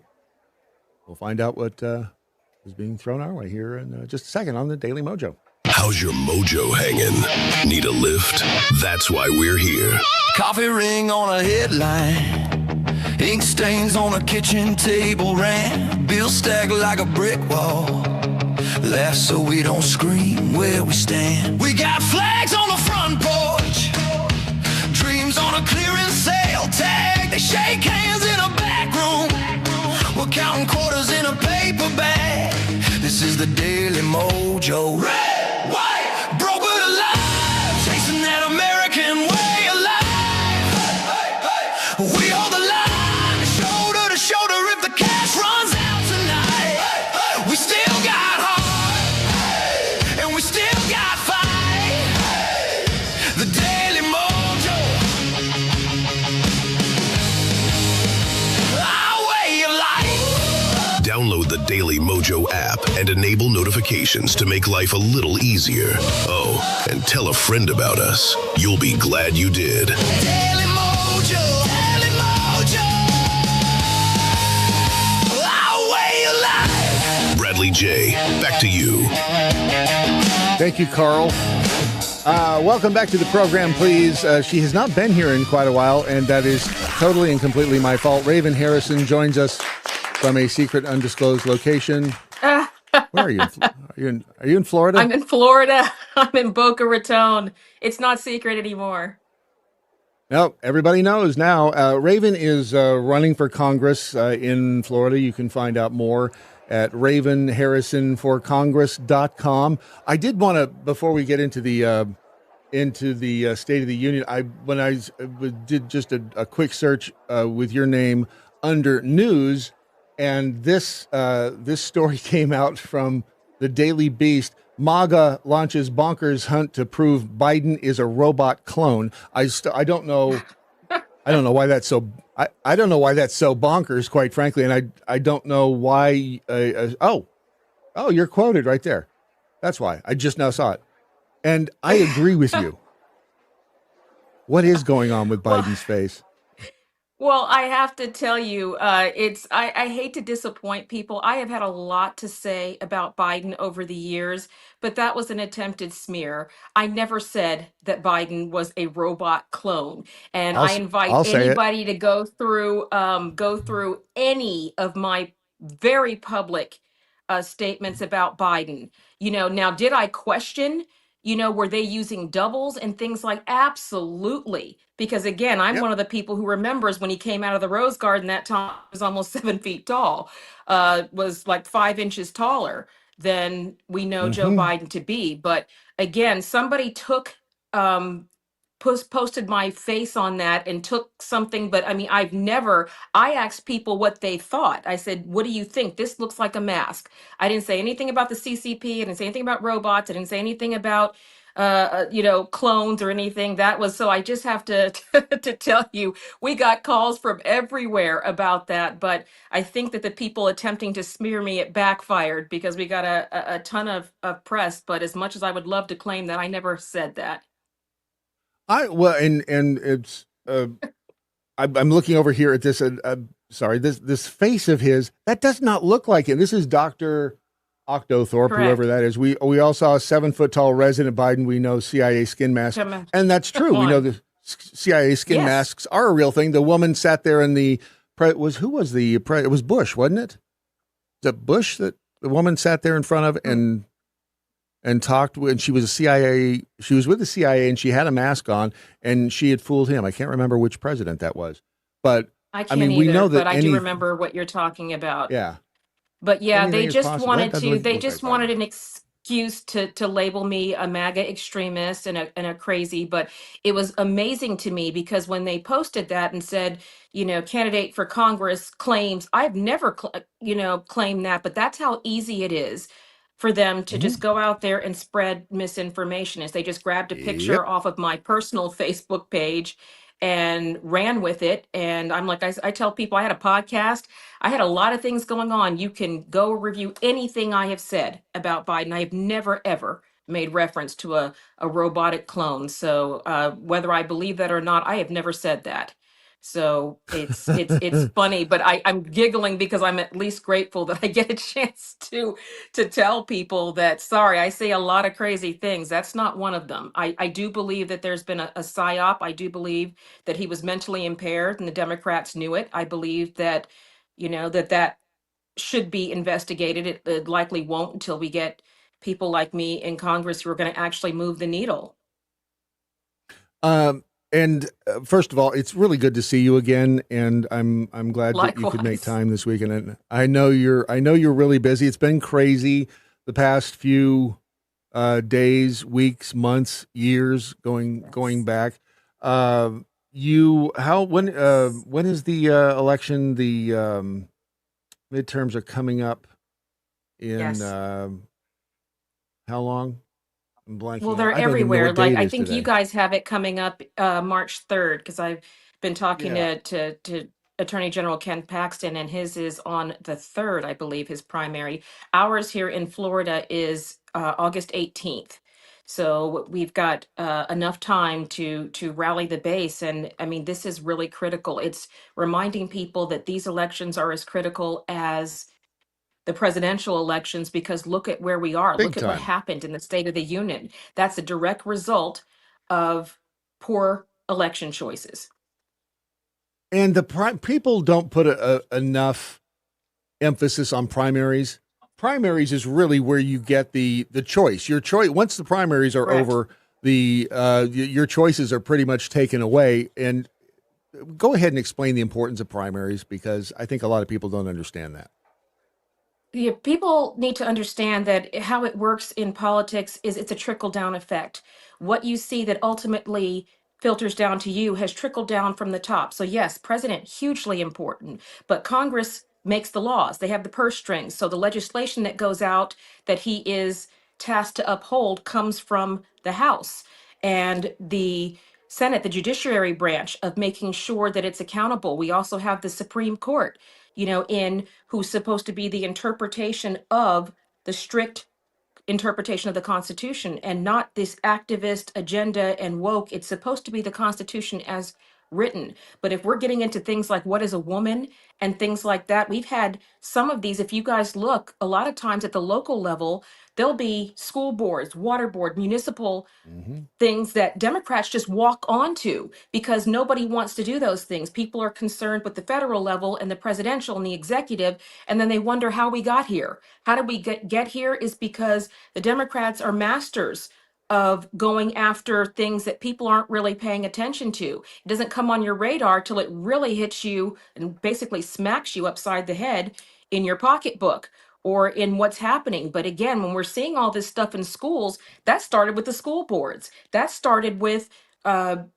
We'll find out what is being thrown our way here in just a second on the Daily Mojo. How's your mojo hanging? Need a lift? That's why we're here. Coffee ring on a headline, ink stains on a kitchen table, ran bill stacked like a brick wall. Laugh so we don't scream where we stand. We got flags on the front porch, dreams on a clearance sale tag. They shake hands in a back room, we're counting quarters in a paper bag. This is the Daily Mojo. Red, white, broke but alive, chasing that American way of life. We hold the line, shoulder to shoulder. If the cash runs out tonight, we still got heart, and we still got fight. The Daily Mojo, our way of life. Download the Daily Mojo app and enable notifications to make life a little easier. Oh, and tell a friend about us. You'll be glad you did. Daily Mojo, Daily Mojo, our way of life. Bradley J., back to you. Thank you, Carl. Welcome back to the program, please. She has not been here in quite a while, and that is totally and completely my fault. Raven Harrison joins us from a secret, undisclosed location. Where are you? Are you in Florida? I'm in Florida. I'm in Boca Raton. It's not secret anymore. No, everybody knows now. Raven is running for Congress in Florida. You can find out more at ravenharrisonforcongress.com. I did want to, before we get into the State of the Union, when I did just a quick search with your name under news, and this story came out from the Daily Beast. MAGA launches bonkers hunt to prove Biden is a robot clone. I don't know. I don't know why that's so. I don't know why that's so bonkers, quite frankly, and I don't know why. Oh, you're quoted right there. That's why. I just now saw it. And I agree with you. What is going on with Well, Biden's face? Well, I have to tell you, I hate to disappoint people. I have had a lot to say about Biden over the years, but that was an attempted smear. I never said that Biden was a robot clone, and I invite I'll say it. anybody to go through any of my very public statements about Biden. Now did I question? Were they using doubles and things like absolutely? Because again, I'm one of the people who remembers when he came out of the Rose Garden that time he was almost 7 feet tall, was like 5 inches taller than we know Joe Mhm. Biden to be. But again, somebody took posted my face on that and took something, but I mean, I asked people what they thought. I said, what do you think? This looks like a mask. I didn't say anything about the CCP. I didn't say anything about robots. I didn't say anything about, clones or anything. That was, so I just have to, to tell you, we got calls from everywhere about that. But I think that the people attempting to smear me, it backfired because we got a ton of press. But as much as I would love to claim that, I never said that. And it's I'm looking over here at this. Sorry, this face of his that does not look like him. This is Dr. Octothorpe, Correct. whoever that is. We all saw a 7-foot tall resident Biden. We know CIA skin mask, and that's true. We know the CIA skin masks are a real thing. The woman sat there in the it was Bush, wasn't it? Was it Bush that the woman sat there in front of and talked when she was she was with the CIA and she had a mask on and she had fooled him. I can't remember which president that was, but I can't mean, either, we know that but I do remember what you're talking about. Yeah. But yeah, Anything they is just possible. wanted That doesn't to, look they like just Biden. wanted an excuse to label me a MAGA extremist and a crazy, but it was amazing to me because when they posted that and said, candidate for Congress claims, I've never, claimed that, but that's how easy it is for them to just go out there and spread misinformation is they just grabbed a picture Yep. off of my personal Facebook page and ran with it. And I'm like, I tell people I had a podcast. I had a lot of things going on. You can go review anything I have said about Biden. I have never, ever made reference to a robotic clone. So whether I believe that or not, I have never said that. So it's funny, but I'm giggling because I'm at least grateful that I get a chance to tell people that, sorry, I say a lot of crazy things. That's not one of them. I do believe that there's been a psyop. I do believe that he was mentally impaired and the Democrats knew it. I believe that, that should be investigated. It likely won't until we get people like me in Congress who are going to actually move the needle. And first of all, it's really good to see you again, and I'm glad that you could make Likewise. time this weekend. And I know you're really busy. It's been crazy the past few days, weeks, months, years going back. When is the election? The midterms are coming up in Yes. how long? I'm blanking. Well, out. they're I don't even know everywhere. what Like date it I is think you today. guys have it coming up March 3rd because I've been talking to Attorney General Ken Paxton and his is on the 3rd, I believe, his primary. Ours here in Florida is August 18th. So we've got enough time to rally the base. And I mean, this is really critical. It's reminding people that these elections are as critical as the presidential elections because look at where we are. Big Look at what time. happened in the State of the Union. That's a direct result of poor election choices. And people don't put enough emphasis on primaries. Primaries is really where you get the choice. Your choice once the primaries are Correct. over, your choices are pretty much taken away. And go ahead and explain the importance of primaries because I think a lot of people don't understand that. Yeah, people need to understand that how it works in politics is it's a trickle down effect. What you see that ultimately filters down to you has trickled down from the top. So yes, president hugely important, but Congress makes the laws. They have the purse strings. So the legislation that goes out that he is tasked to uphold comes from the House and the Senate, the judiciary branch of making sure that it's accountable. We also have the Supreme Court, in who's supposed to be the interpretation of the strict interpretation of the Constitution and not this activist agenda and woke. It's supposed to be the Constitution as written. But if we're getting into things like what is a woman and things like that, we've had some of these. If you guys look, a lot of times at the local level, there'll be school boards, water board, municipal things that Democrats just walk onto because nobody wants to do those things. People are concerned with the federal level and the presidential and the executive, and then they wonder how we got here. How did we get here is because the Democrats are masters of going after things that people aren't really paying attention to. It doesn't come on your radar till it really hits you and basically smacks you upside the head in your pocketbook or in what's happening. But again, when we're seeing all this stuff in schools, that started with the school boards. That started with the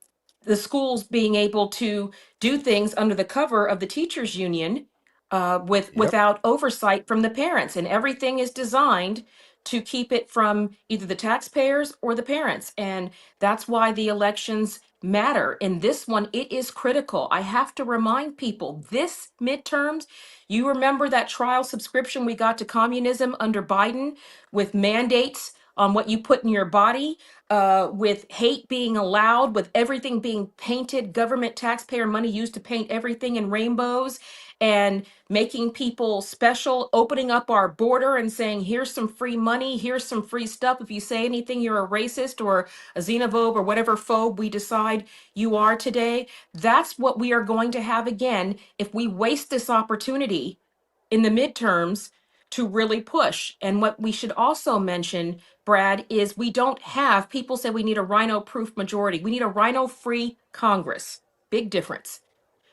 schools being able to do things under the cover of the teachers union without oversight from the parents. And everything is designed to keep it from either the taxpayers or the parents. And that's why the elections matter. In this one, it is critical. I have to remind people this midterms, you remember that trial subscription we got to communism under Biden with mandates on what you put in your body, with hate being allowed, with everything being painted, government taxpayer money used to paint everything in rainbows, and making people special, opening up our border and saying, here's some free money, here's some free stuff. If you say anything, you're a racist or a xenophobe or whatever phobe we decide you are today. That's what we are going to have again if we waste this opportunity in the midterms to really push. And what we should also mention, Brad, is we don't have, people say we need a rhino-proof majority. We need a rhino-free Congress. Big difference.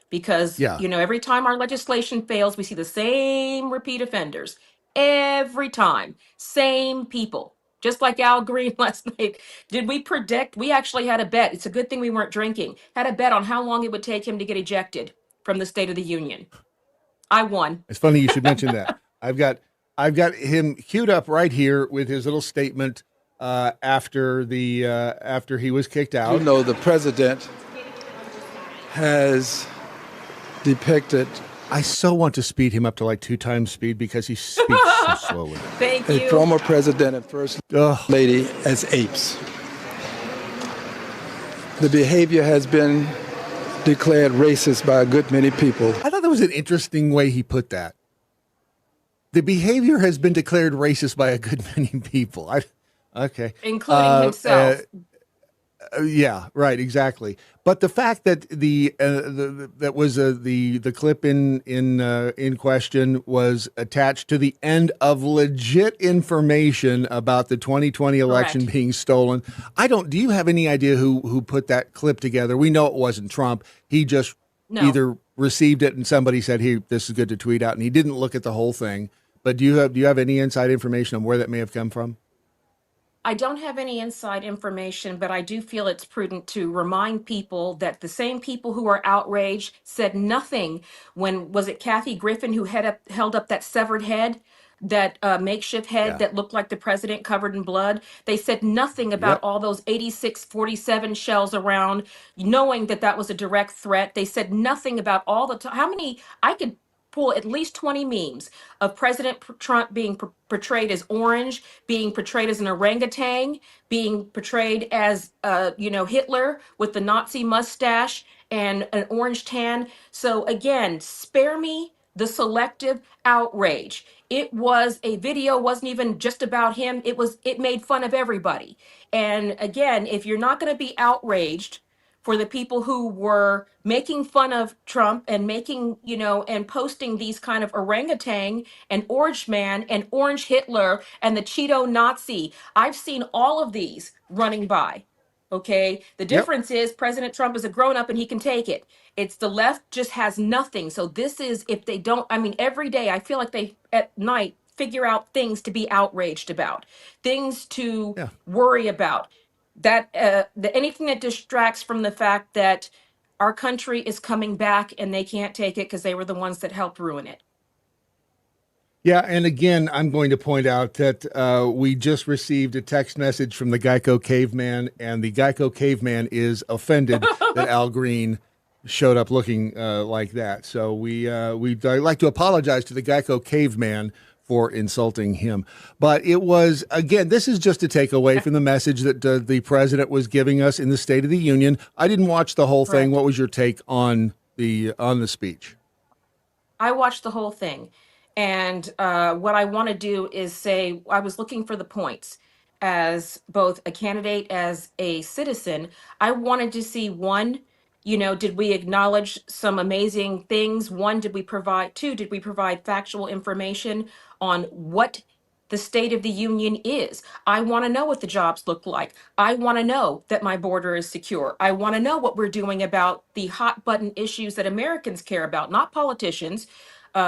Because, every time our legislation fails, we see the same repeat offenders. Every time. Same people. Just like Al Green last night. Did we predict? We actually had a bet. It's a good thing we weren't drinking. Had a bet on how long it would take him to get ejected from the State of the Union. I won. It's funny you should mention that. I've got him queued up right here with his little statement after he was kicked out. The president has depicted. I so want to speed him up to like 2 times speed because he speaks so slowly. Thank you. A former president and first lady as apes. The behavior has been declared racist by a good many people. I thought that was an interesting way he put that. The behavior has been declared racist by a good many people. Okay. Including himself. Yeah, right, exactly. But the fact that the clip in question was attached to the end of legit information about the 2020 election being stolen. Do you have any idea who put that clip together? We know it wasn't Trump. He just either received it and somebody said, "Hey, this is good to tweet out," and he didn't look at the whole thing. But do you have any inside information on where that may have come from? I don't have any inside information, but I do feel it's prudent to remind people that the same people who are outraged said nothing when, was it Kathy Griffin who held up that severed head, that makeshift head that looked like the president covered in blood? They said nothing about all those 86-47 shells around, knowing that that was a direct threat. They said nothing about all the how many, I could pull at least 20 memes of President Trump being portrayed as orange, being portrayed as an orangutan, being portrayed as, Hitler with the Nazi mustache and an orange tan. So again, spare me the selective outrage. It was a video, wasn't even just about him. It made fun of everybody. And again, if you're not going to be outraged for the people who were making fun of Trump and making, and posting these kind of orangutan and orange man and orange Hitler and the Cheeto Nazi. I've seen all of these running by. Okay. The difference is President Trump is a grown up and he can take it. It's the left just has nothing. So this is, if they don't, every day I feel like they at night figure out things to be outraged about, things to worry about. That anything that distracts from the fact that our country is coming back and they can't take it because they were the ones that helped ruin it. Yeah, and again, I'm going to point out that we just received a text message from the Geico Caveman, and the Geico Caveman is offended that Al Green showed up looking like that. So we'd like to apologize to the Geico Caveman for insulting him. But it was, again, this is just a takeaway from the message that the president was giving us in the State of the Union. I didn't watch the whole thing. What was your take on the speech? I watched the whole thing. And what I want to do is say, I was looking for the points as both a candidate, as a citizen. I wanted to see one, did we acknowledge some amazing things? One, did we provide factual information on what the State of the Union is? I want to know what the jobs look like. I want to know that my border is secure. I want to know what we're doing about the hot button issues that Americans care about, not politicians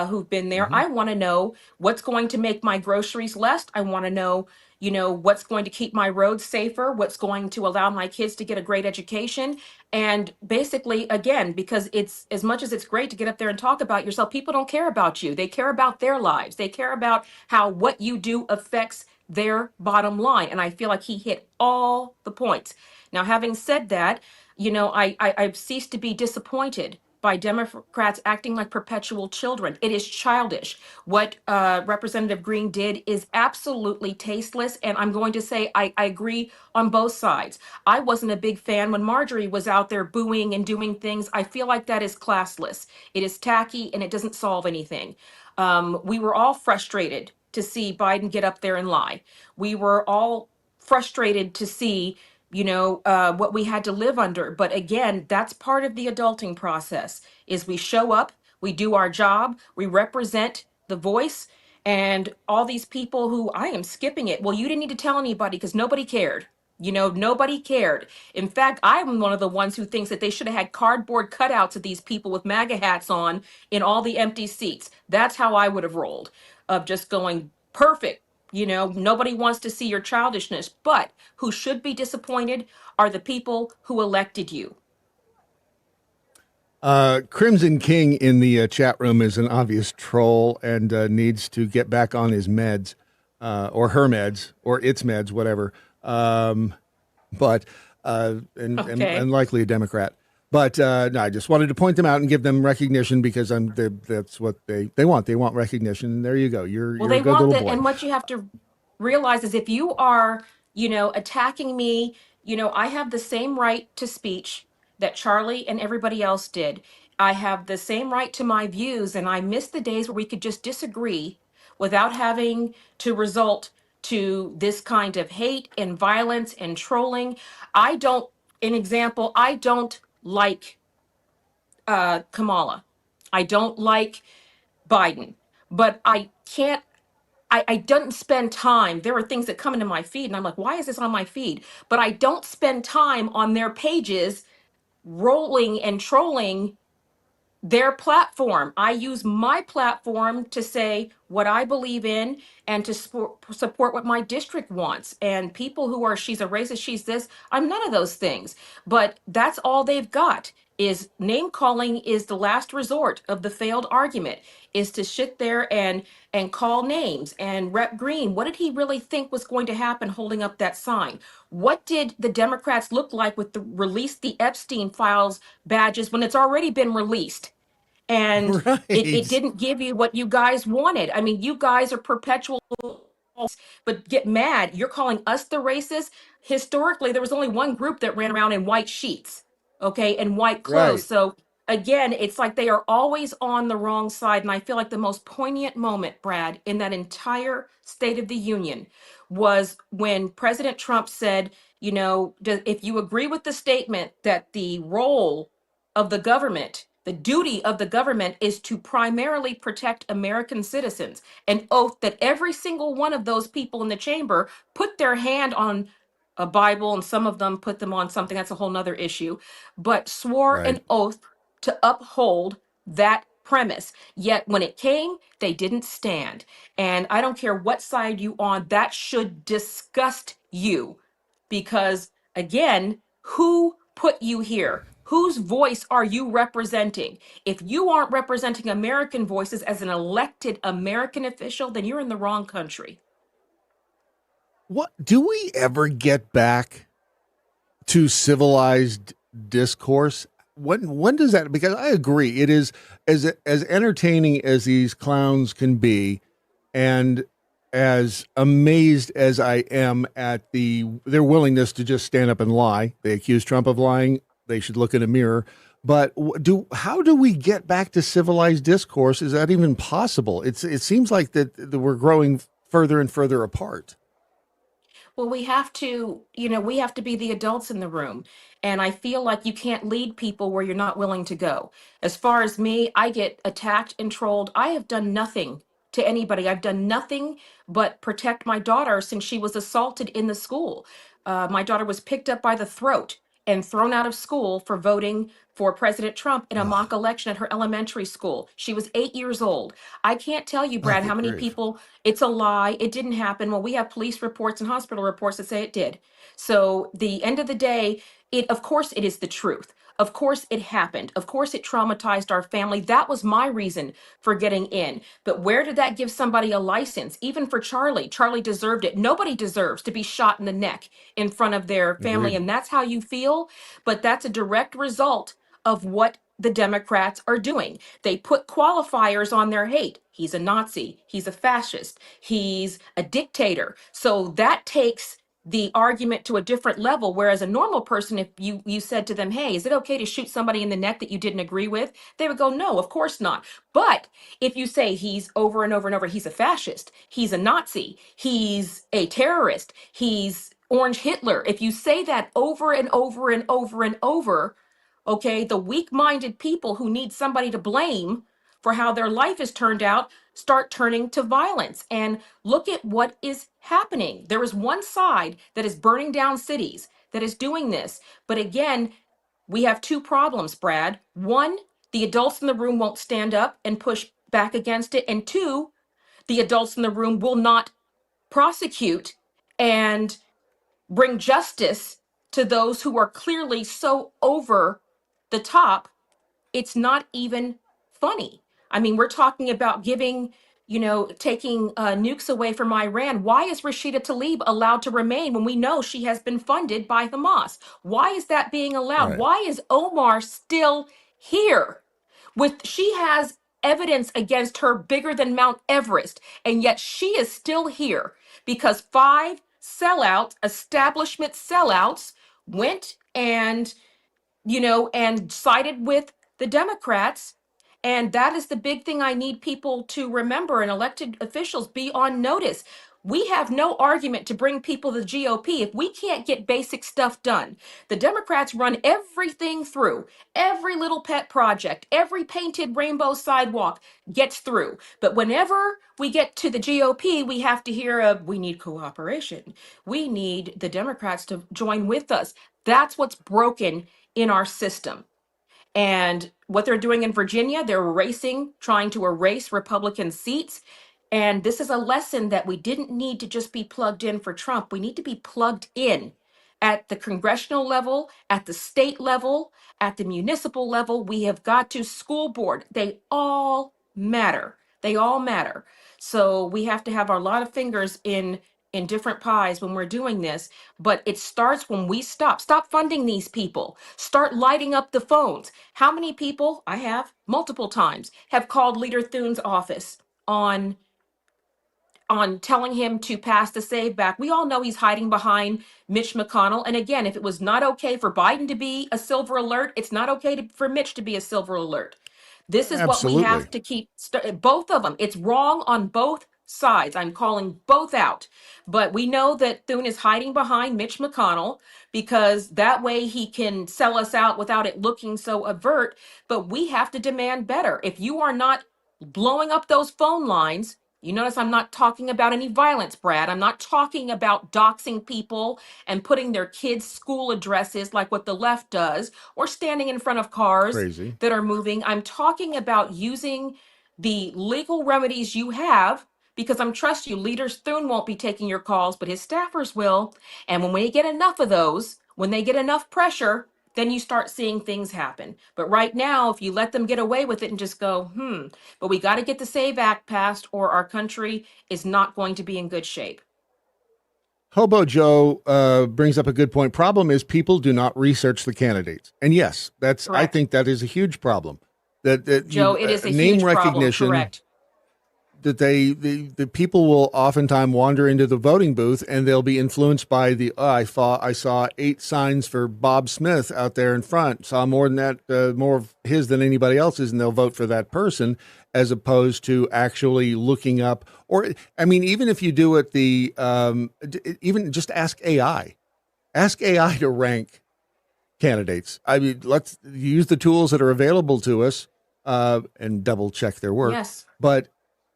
who've been there. I want to know what's going to make my groceries less. I want to know, what's going to keep my roads safer, what's going to allow my kids to get a great education. And basically, again, because it's as much as it's great to get up there and talk about yourself, people don't care about you. They care about their lives. They care about how what you do affects their bottom line. And I feel like he hit all the points. Now, having said that, I've ceased to be disappointed by Democrats acting like perpetual children. It is childish. What Representative Green did is absolutely tasteless. And I'm going to say I agree on both sides. I wasn't a big fan when Marjorie was out there booing and doing things. I feel like that is classless. It is tacky and it doesn't solve anything. We were all frustrated to see Biden get up there and lie. We were all frustrated to see what we had to live under. But again, that's part of the adulting process is we show up, we do our job, we represent the voice, and all these people who I am skipping it. Well, you didn't need to tell anybody because nobody cared. Nobody cared. In fact, I'm one of the ones who thinks that they should have had cardboard cutouts of these people with MAGA hats on in all the empty seats. That's how I would have rolled, of just going perfect. Nobody wants to see your childishness, but who should be disappointed are the people who elected you. Crimson King in the chat room is an obvious troll and needs to get back on his meds, or her meds, or its meds, whatever. And likely a Democrat. But no, I just wanted to point them out and give them recognition because that's what they want. They want recognition. And there you go. You're a good little boy. And what you have to realize is if you are, attacking me, I have the same right to speech that Charlie and everybody else did. I have the same right to my views, and I miss the days where we could just disagree without having to result to this kind of hate and violence and trolling. I don't like Kamala. I don't like Biden, but I don't spend time. There are things that come into my feed and I'm like, why is this on my feed? But I don't spend time on their pages rolling and trolling their platform. I use my platform to say what I believe in and to support what my district wants. And people who are, she's a racist, she's this, I'm none of those things. But that's all they've got is name calling is the last resort of the failed argument, is to sit there and call names. And Rep. Green, what did he really think was going to happen holding up that sign? What did the Democrats look like with the release the Epstein files badges when it's already been released? And it didn't give you what you guys wanted. I mean, you guys are perpetual, but get mad. You're calling us the racist. Historically, there was only one group that ran around in white sheets, okay, and white clothes. So again, it's like they are always on the wrong side. And I feel like the most poignant moment, Brad, in that entire State of the Union was when President Trump said, if you agree with the statement that the role of the government, the duty of the government is to primarily protect American citizens, an oath that every single one of those people in the chamber put their hand on a Bible, and some of them put them on something, that's a whole nother issue, but swore an oath to uphold that premise. Yet when it came, they didn't stand. And I don't care what side you on, that should disgust you. Because again, who put you here? Whose voice are you representing? If you aren't representing American voices as an elected American official, then you're in the wrong country. What do we ever get back to civilized discourse? When does that? Because I agree, it is as entertaining as these clowns can be. And as amazed as I am at their willingness to just stand up and lie, they accuse Trump of lying. They should look in a mirror. But how do we get back to civilized discourse? Is that even possible? It seems like that we're growing further and further apart. Well, we have to, we have to be the adults in the room. And I feel like you can't lead people where you're not willing to go. As far as me, I get attacked and trolled. I have done nothing to anybody. I've done nothing but protect my daughter since she was assaulted in the school. My daughter was picked up by the throat and thrown out of school for voting for President Trump in a mock election at her elementary school. She was 8 years old. I can't tell you, Brad, how many people, it's a lie, it didn't happen. Well, we have police reports and hospital reports that say it did. So the end of the day, of course it is the truth. Of course it happened. Of course it traumatized our family. That was my reason for getting in. But where did that give somebody a license? Even for Charlie. Charlie deserved it. Nobody deserves to be shot in the neck in front of their family. And that's how you feel. But that's a direct result of what the Democrats are doing. They put qualifiers on their hate. He's a Nazi. He's a fascist. He's a dictator. So that takes the argument to a different level. Whereas a normal person, if you said to them, hey, is it okay to shoot somebody in the neck that you didn't agree with? They would go, no, of course not. But if you say he's over and over and over, he's a fascist, he's a Nazi, he's a terrorist, he's Orange Hitler. If you say that over and over and over and over, okay, the weak-minded people who need somebody to blame for how their life has turned out start turning to violence. And look at what is happening. There is one side that is burning down cities, that is doing this. But again, we have two problems, Brad. One, the adults in the room won't stand up and push back against it. And two, the adults in the room will not prosecute and bring justice to those who are clearly so over the top, it's not even funny. I mean, we're talking about taking nukes away from Iran. Why is Rashida Tlaib allowed to remain when we know she has been funded by Hamas? Why is that being allowed? Right. Why is Omar still here? She has evidence against her bigger than Mount Everest, and yet she is still here because 5 establishment sellouts went and sided with the Democrats. And that is the big thing I need people to remember, and elected officials be on notice. We have no argument to bring people to the GOP if we can't get basic stuff done. The Democrats run everything through. Every little pet project, every painted rainbow sidewalk gets through. But whenever we get to the GOP, we have to hear we need cooperation. We need the Democrats to join with us. That's what's broken in our system. And what they're doing in Virginia, they're trying to erase Republican seats. And this is a lesson that we didn't need to just be plugged in for Trump. We need to be plugged in at the congressional level, at the state level, at the municipal level. We have got to school board. They all matter. They all matter. So we have to have a lot of fingers in different pies when we're doing this. But it starts when we stop funding these people, start lighting up the phones. How many people, I have multiple times, have called Leader Thune's office on telling him to pass the save back? We all know he's hiding behind Mitch McConnell. And again, if it was not okay for Biden to be a silver alert, it's not okay for Mitch to be a silver alert. This is what we have to keep, both of them. It's wrong on both sides. I'm calling both out. But we know that Thune is hiding behind Mitch McConnell because that way he can sell us out without it looking so overt. But we have to demand better. If you are not blowing up those phone lines, you notice I'm not talking about any violence, Brad. I'm not talking about doxing people and putting their kids' school addresses like what the left does, or standing in front of cars that are moving. I'm talking about using the legal remedies you have, because I'm trust you, Leader Thune won't be taking your calls, but his staffers will. And when we get enough of those, when they get enough pressure, then you start seeing things happen. But right now, if you let them get away with it and just go, but we got to get the SAVE Act passed or our country is not going to be in good shape. Hobo Joe brings up a good point. Problem is people do not research the candidates. And yes, that's I think that is a huge problem. That Joe, it is a huge problem, correct. the people will oftentimes wander into the voting booth and they'll be influenced by I saw 8 signs for Bob Smith out there in front, saw more than that, more of his than anybody else's, and they'll vote for that person, as opposed to actually looking up. Or, I mean, even if you do it, even just ask AI to rank candidates. I mean, let's use the tools that are available to us and double check their work. Yes. But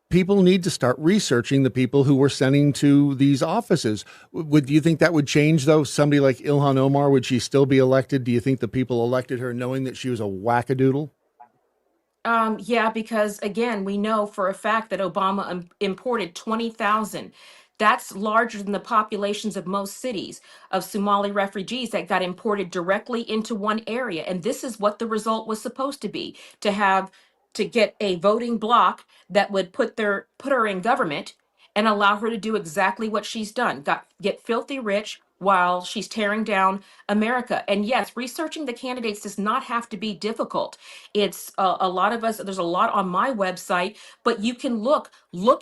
people need to start researching the people who we're sending to these offices. Do you think that would change, though? Somebody like Ilhan Omar, would she still be elected? Do you think the people elected her knowing that she was a wackadoodle? Yeah, because again, we know for a fact that Obama imported 20,000. That's larger than the populations of most cities of Somali refugees that got imported directly into one area. And this is what the result was supposed to be, to get a voting bloc that would put her in government and allow her to do exactly what she's done, get filthy rich while she's tearing down America. And yes, researching the candidates does not have to be difficult. It's a lot of us, there's a lot on my website, but you can look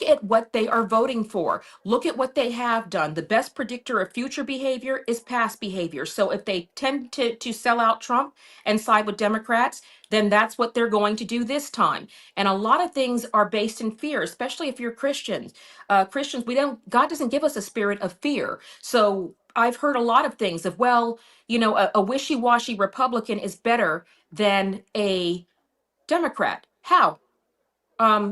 at what they are voting for. Look at what they have done. The best predictor of future behavior is past behavior. So if they tend to sell out Trump and side with Democrats, then that's what they're going to do this time. And a lot of things are based in fear, especially if you're Christians. Christians, God doesn't give us a spirit of fear. So I've heard a lot of things of, well, a wishy-washy Republican is better than a Democrat. How?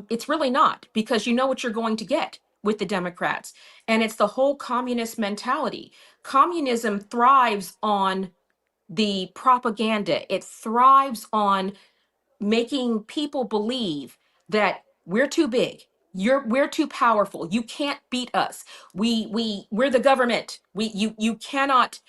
It's really not, because you know what you're going to get with the Democrats. And it's the whole communist mentality. Communism thrives on the propaganda. It thrives on making people believe that we're too big. We're too powerful. You can't beat us. We're the government. You cannot,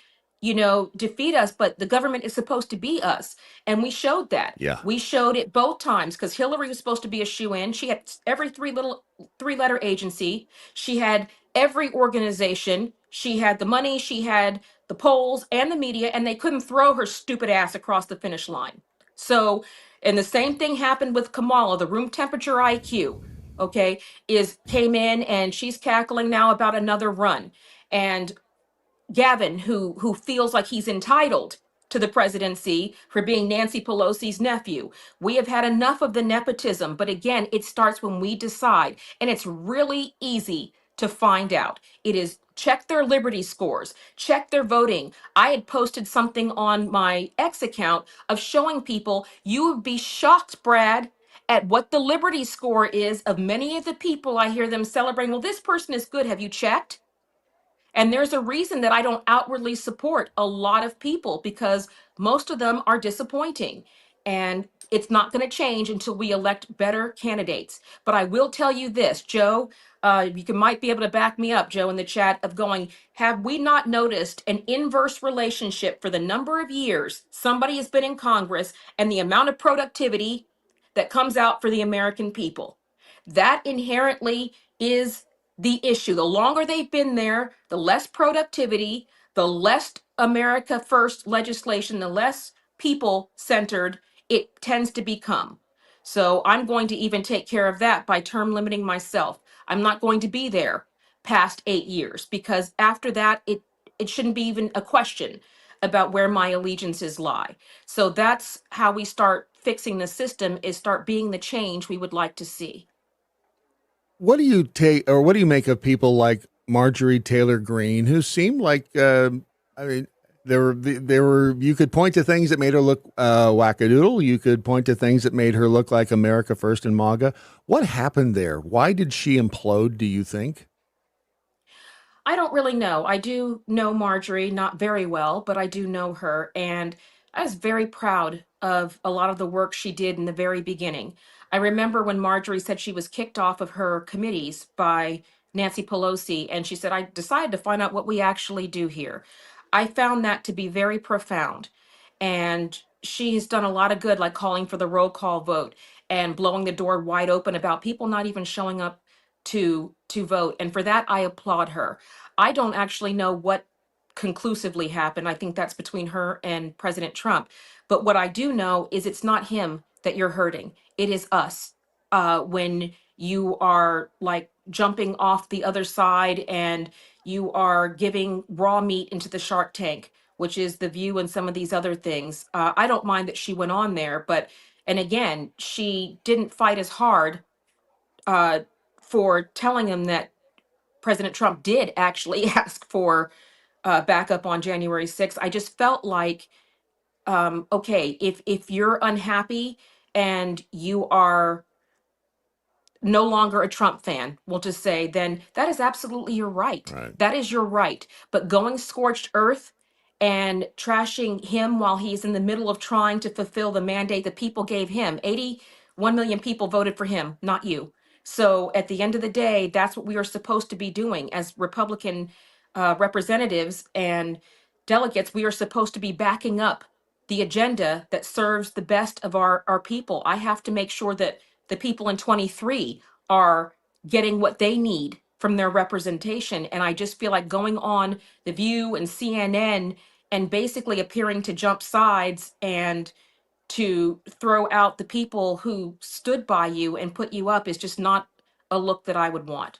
defeat us, but the government is supposed to be us. And we showed that. Yeah. We showed it both times, because Hillary was supposed to be a shoo-in. She had every three-letter agency. She had every organization. She had the money, she had the polls and the media, and they couldn't throw her stupid ass across the finish line. So, and the same thing happened with Kamala, the room temperature IQ, okay, came in and she's cackling now about another run. And Gavin, who feels like he's entitled to the presidency for being Nancy Pelosi's nephew. We have had enough of the nepotism, but again, it starts when we decide, and it's really easy to find out. It is check their Liberty scores, check their voting. I had posted something on my X account of showing people, you would be shocked, Brad, at what the Liberty score is of many of the people I hear them celebrating. Well, this person is good. Have you checked? And there's a reason that I don't outwardly support a lot of people, because most of them are disappointing. And it's not going to change until we elect better candidates. But I will tell you this, Joe, might be able to back me up, Joe, in the chat, of going, have we not noticed an inverse relationship for the number of years somebody has been in Congress and the amount of productivity that comes out for the American people? That inherently is the issue. The longer they've been there, the less productivity, the less America First legislation, the less people centered it tends to become. So I'm going to even take care of that by term limiting myself. I'm not going to be there past 8 years, because after that, it shouldn't be even a question about where my allegiances lie. So that's how we start fixing the system, is start being the change we would like to see. What do you make of people like Marjorie Taylor Greene, who seemed like, I mean, you could point to things that made her look wackadoodle. You could point to things that made her look like America First and MAGA. What happened there? Why did she implode, do you think? I don't really know. I do know Marjorie, not very well, but I do know her. And I was very proud of a lot of the work she did in the very beginning. I remember when Marjorie said she was kicked off of her committees by Nancy Pelosi, and she said, I decided to find out what we actually do here. I found that to be very profound. And she has done a lot of good, like calling for the roll call vote and blowing the door wide open about people not even showing up to vote. And for that, I applaud her. I don't actually know what conclusively happened. I think that's between her and President Trump. But what I do know is it's not him that you're hurting. It is us. When you are like jumping off the other side and you are giving raw meat into the shark tank, which is The View and some of these other things. I don't mind that she went on there, but, and again, she didn't fight as hard for telling him that President Trump did actually ask for backup on January 6th. I just felt like, okay, if you're unhappy and you are no longer a Trump fan, we'll just say, then that is absolutely your right. That is your right. But going scorched earth and trashing him while he's in the middle of trying to fulfill the mandate that people gave him, 81 million people voted for him, not you. So at the end of the day, that's what we are supposed to be doing as Republican representatives and delegates. We are supposed to be backing up the agenda that serves the best of our people. I have to make sure that the people in 23 are getting what they need from their representation. And I just feel like going on The View and CNN and basically appearing to jump sides and to throw out the people who stood by you and put you up is just not a look that I would want.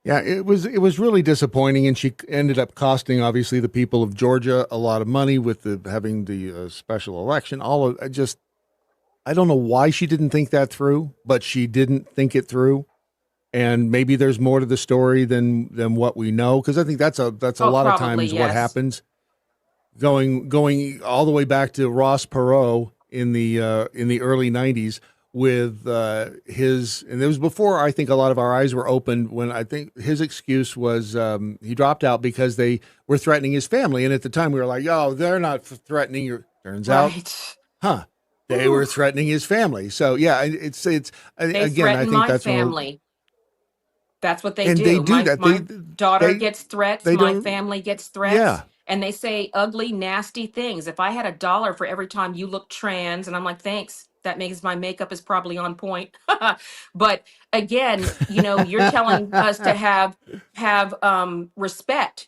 Yeah, it was really disappointing, and she ended up costing obviously the people of Georgia a lot of money with having the special election. I don't know why she didn't think that through, but she didn't think it through, and maybe there's more to the story than what we know, because I think that's a lot of times what happens. Going all the way back to Ross Perot in the early 90s. With his, and it was before I think a lot of our eyes were opened, when I think his excuse was he dropped out because they were threatening his family. And at the time we were like, oh, they're not threatening your, turns out, they were threatening his family. So yeah, it's they again, I think my that's family. That's what they and do. They do my, that. My daughter gets threats. My don't, family gets threats. Yeah. And they say ugly, nasty things. If I had $1 for every time you look trans, and I'm like, thanks, that makes my makeup is probably on point. But again, you're telling us to have respect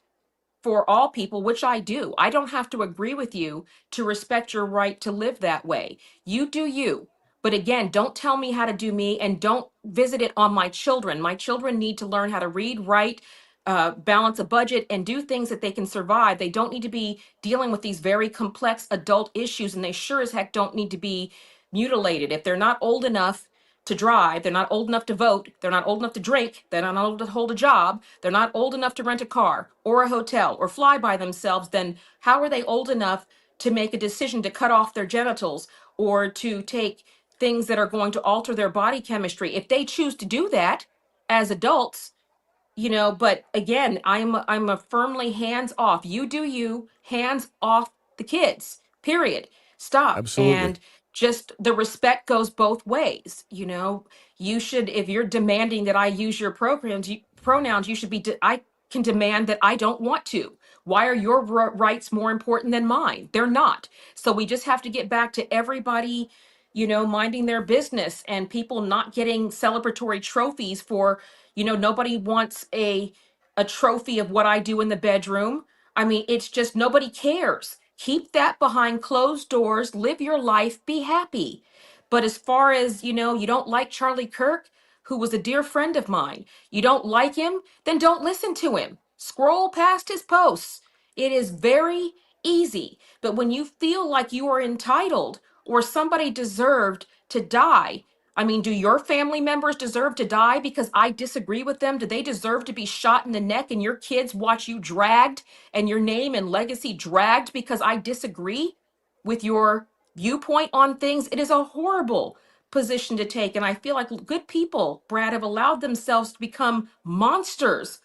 for all people, which I do. I don't have to agree with you to respect your right to live that way. You do you. But again, don't tell me how to do me, and don't visit it on my children. My children need to learn how to read, write, balance a budget, and do things that they can survive. They don't need to be dealing with these very complex adult issues, and they sure as heck don't need to be mutilated. If they're not old enough to drive, they're not old enough to vote, they're not old enough to drink, they're not old enough to hold a job, they're not old enough to rent a car or a hotel or fly by themselves, then how are they old enough to make a decision to cut off their genitals or to take things that are going to alter their body chemistry? If they choose to do that as adults, but again, I'm a firmly hands off. You do you, hands off the kids, period. Stop. Absolutely. And just the respect goes both ways. You should, if you're demanding that I use your pronouns, you should be, I can demand that I don't want to. Why are your rights more important than mine? They're not. So we just have to get back to everybody, minding their business, and people not getting celebratory trophies for, nobody wants a trophy of what I do in the bedroom. I mean, it's just nobody cares. Keep that behind closed doors, live your life, be happy. But as far as, you don't like Charlie Kirk, who was a dear friend of mine, you don't like him, then don't listen to him. Scroll past his posts. It is very easy. But when you feel like you are entitled or somebody deserved to die, I mean, do your family members deserve to die because I disagree with them? Do they deserve to be shot in the neck and your kids watch you dragged and your name and legacy dragged because I disagree with your viewpoint on things? It is a horrible position to take. And I feel like good people, Brad, have allowed themselves to become monsters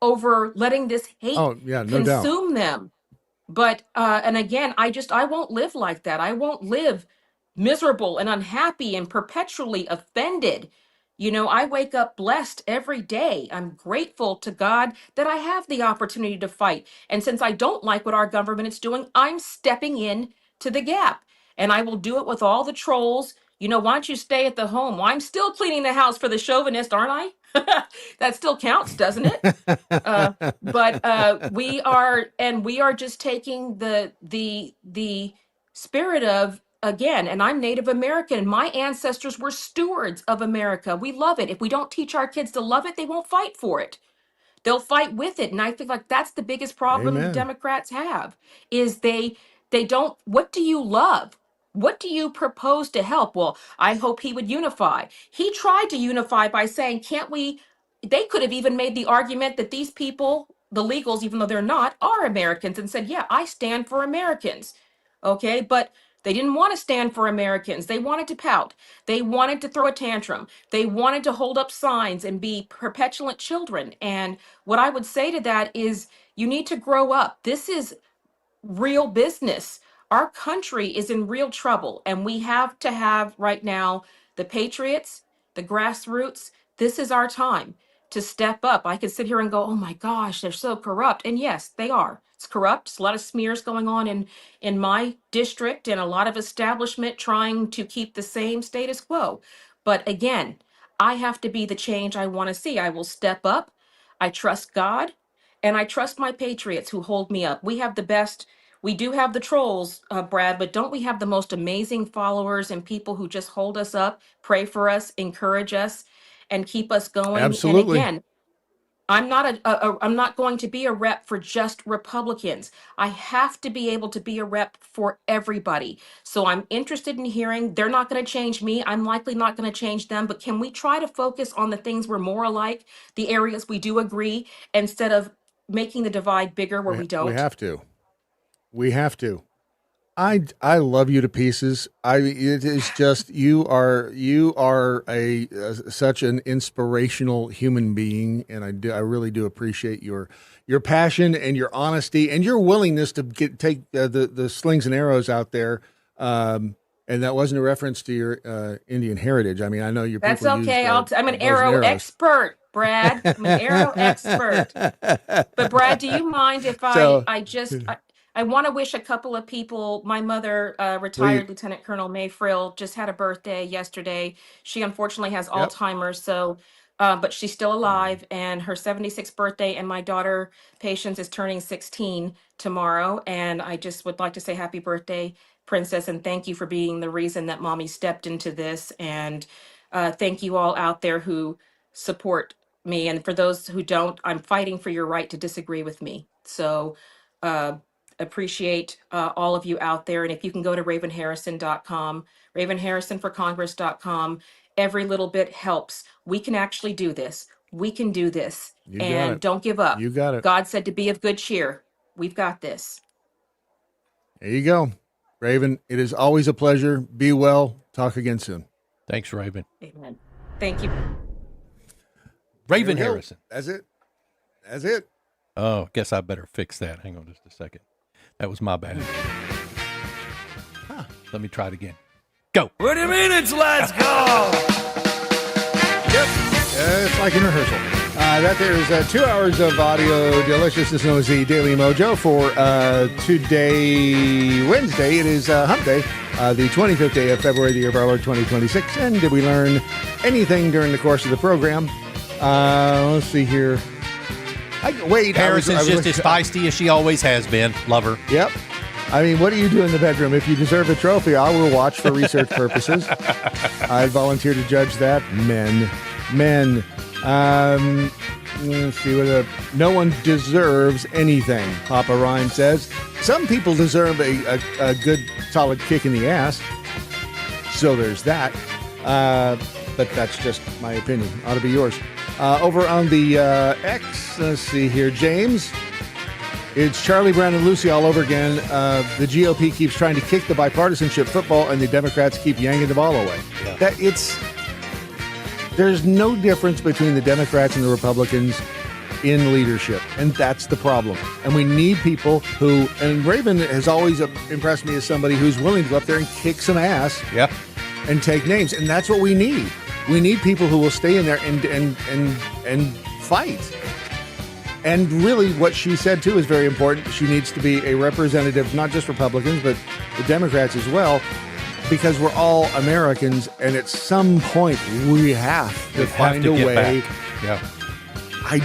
over letting this hate no doubt. consume them. But, and again, I won't live like that. I won't live miserable and unhappy and perpetually offended. I wake up blessed every day. I'm grateful to God that I have the opportunity to fight. And since I don't like what our government is doing, I'm stepping in to the gap. And I will do it with all the trolls. Why don't you stay at the home? Well, I'm still cleaning the house for the chauvinist, aren't I? That still counts, doesn't it? But we are just taking the spirit of again, and I'm Native American. My ancestors were stewards of America. We love it. If we don't teach our kids to love it, they won't fight for it. They'll fight with it. And I think like that's the biggest problem the Amen. Democrats have is they don't, what do you love? What do you propose to help? Well, I hope he would unify. He tried to unify by saying, can't we, they could have even made the argument that these people, the legals, even though they're not, are Americans and said, yeah, I stand for Americans. Okay, but they didn't want to stand for Americans. They wanted to pout. They wanted to throw a tantrum. They wanted to hold up signs and be perpetuant children. And what I would say to that is you need to grow up. This is real business. Our country is in real trouble, and we have to have right now the patriots, the grassroots. This is our time to step up. I could sit here and go, oh my gosh, they're so corrupt. And yes, they are. It's corrupt. There's a lot of smears going on in my district and a lot of establishment trying to keep the same status quo. But again, I have to be the change I want to see. I will step up. I trust God. And I trust my patriots who hold me up. We have the best, we do have the trolls, Brad, but don't we have the most amazing followers and people who just hold us up, pray for us, encourage us, and keep us going? Absolutely. And again, I'm not going to be a rep for just Republicans. I have to be able to be a rep for everybody. So I'm interested in hearing, they're not going to change me. I'm likely not going to change them, but can we try to focus on the things we're more alike, the areas we do agree, instead of making the divide bigger where we don't? We have to. We have to. I love you to pieces. It is just you are a such an inspirational human being, and I really do appreciate your passion and your honesty and your willingness to take the slings and arrows out there. And that wasn't a reference to your Indian heritage. I mean, I know your That's people okay. used, I'm an arrow expert, Brad. I'm an arrow expert. But Brad, do you mind if I want to wish a couple of people. My mother, retired Lieutenant Colonel May Frill, just had a birthday yesterday. She unfortunately has Alzheimer's, so but she's still alive, and her 76th birthday, and my daughter Patience is turning 16 tomorrow. And I just would like to say happy birthday, Princess, and thank you for being the reason that Mommy stepped into this. And thank you all out there who support me. And for those who don't, I'm fighting for your right to disagree with me. So appreciate all of you out there. And if you can go to ravenharrison.com, ravenharrisonforcongress.com, every little bit helps. We can actually do this. We can do this. You got And it. don't give up. You got it. God said to be of good cheer. We've got this. There you go. Raven, it is always a pleasure. Be well. Talk again soon. Thanks, Raven. Amen. Thank you. Raven Harrison. That's it. That's it. Oh, guess I better fix that. Hang on just a second. That was my bad. Let me try it again. Go. What do you mean it's let's go? It's like in rehearsal. That there is 2 hours of audio deliciousness known as the Daily Mojo for today, Wednesday. It is Hump Day, the 25th day of February, the year of our Lord 2026. And did we learn anything during the course of the program? Let's see here. Harrison's just as feisty as she always has been. Love her. Yep. I mean, what do you do in the bedroom? If you deserve a trophy, I will watch for research purposes. I volunteer to judge that. Men. Let's see what no one deserves anything, Papa Rhyme says. Some people deserve a good solid kick in the ass. So there's that. But that's just my opinion. Ought to be yours. Over on the X, let's see here, James. It's Charlie Brown and Lucy all over again. The GOP keeps trying to kick the bipartisanship football, and the Democrats keep yanking the ball away. Yeah. There's no difference between the Democrats and the Republicans in leadership, and that's the problem. And we need people who, and Raven has always impressed me as somebody who's willing to go up there and kick some ass, and take names, and that's what we need. We need people who will stay in there and fight. And really what she said, too, is very important. She needs to be a representative, not just Republicans, but the Democrats as well, because we're all Americans, and at some point we have to find a way. Yeah. I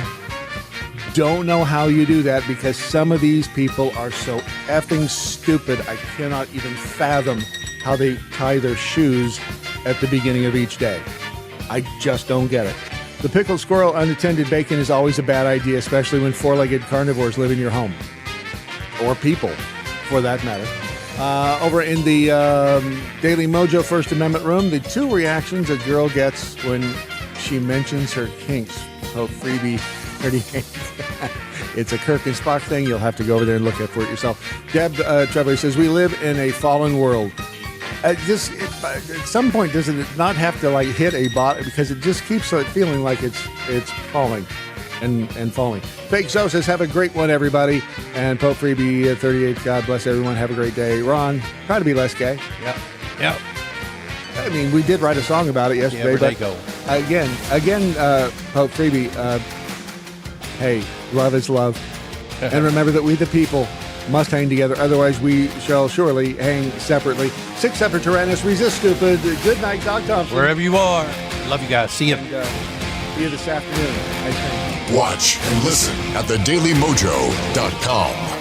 don't know how you do that, because some of these people are so effing stupid, I cannot even fathom how they tie their shoes at the beginning of each day. I just don't get it. The pickled squirrel unattended bacon is always a bad idea, especially when four-legged carnivores live in your home. Or people, for that matter. Over in the Daily MoJo First Amendment room, the 2 reactions a girl gets when she mentions her kinks. Oh, freebie 38. It's a Kirk and Spock thing. You'll have to go over there and look for it yourself. Deb Trevor says, we live in a fallen world. At some point, does it not have to like hit a bottom, because it just keeps feeling like it's falling and falling. Fake Zoe says, have a great one, everybody. And Pope Freebie 38, God bless everyone. Have a great day. Ron, try to be less gay. Yep. I mean, we did write a song about it yesterday. Yeah, but again, Pope Freebie, hey, love is love. And remember that we the people must hang together, otherwise we shall surely hang separately. 6 separate tyrannists, resist stupid. Good night, Doc Thompson. Wherever you are. Love you guys. See you. And, see you this afternoon, I think. Watch and listen at thedailymojo.com.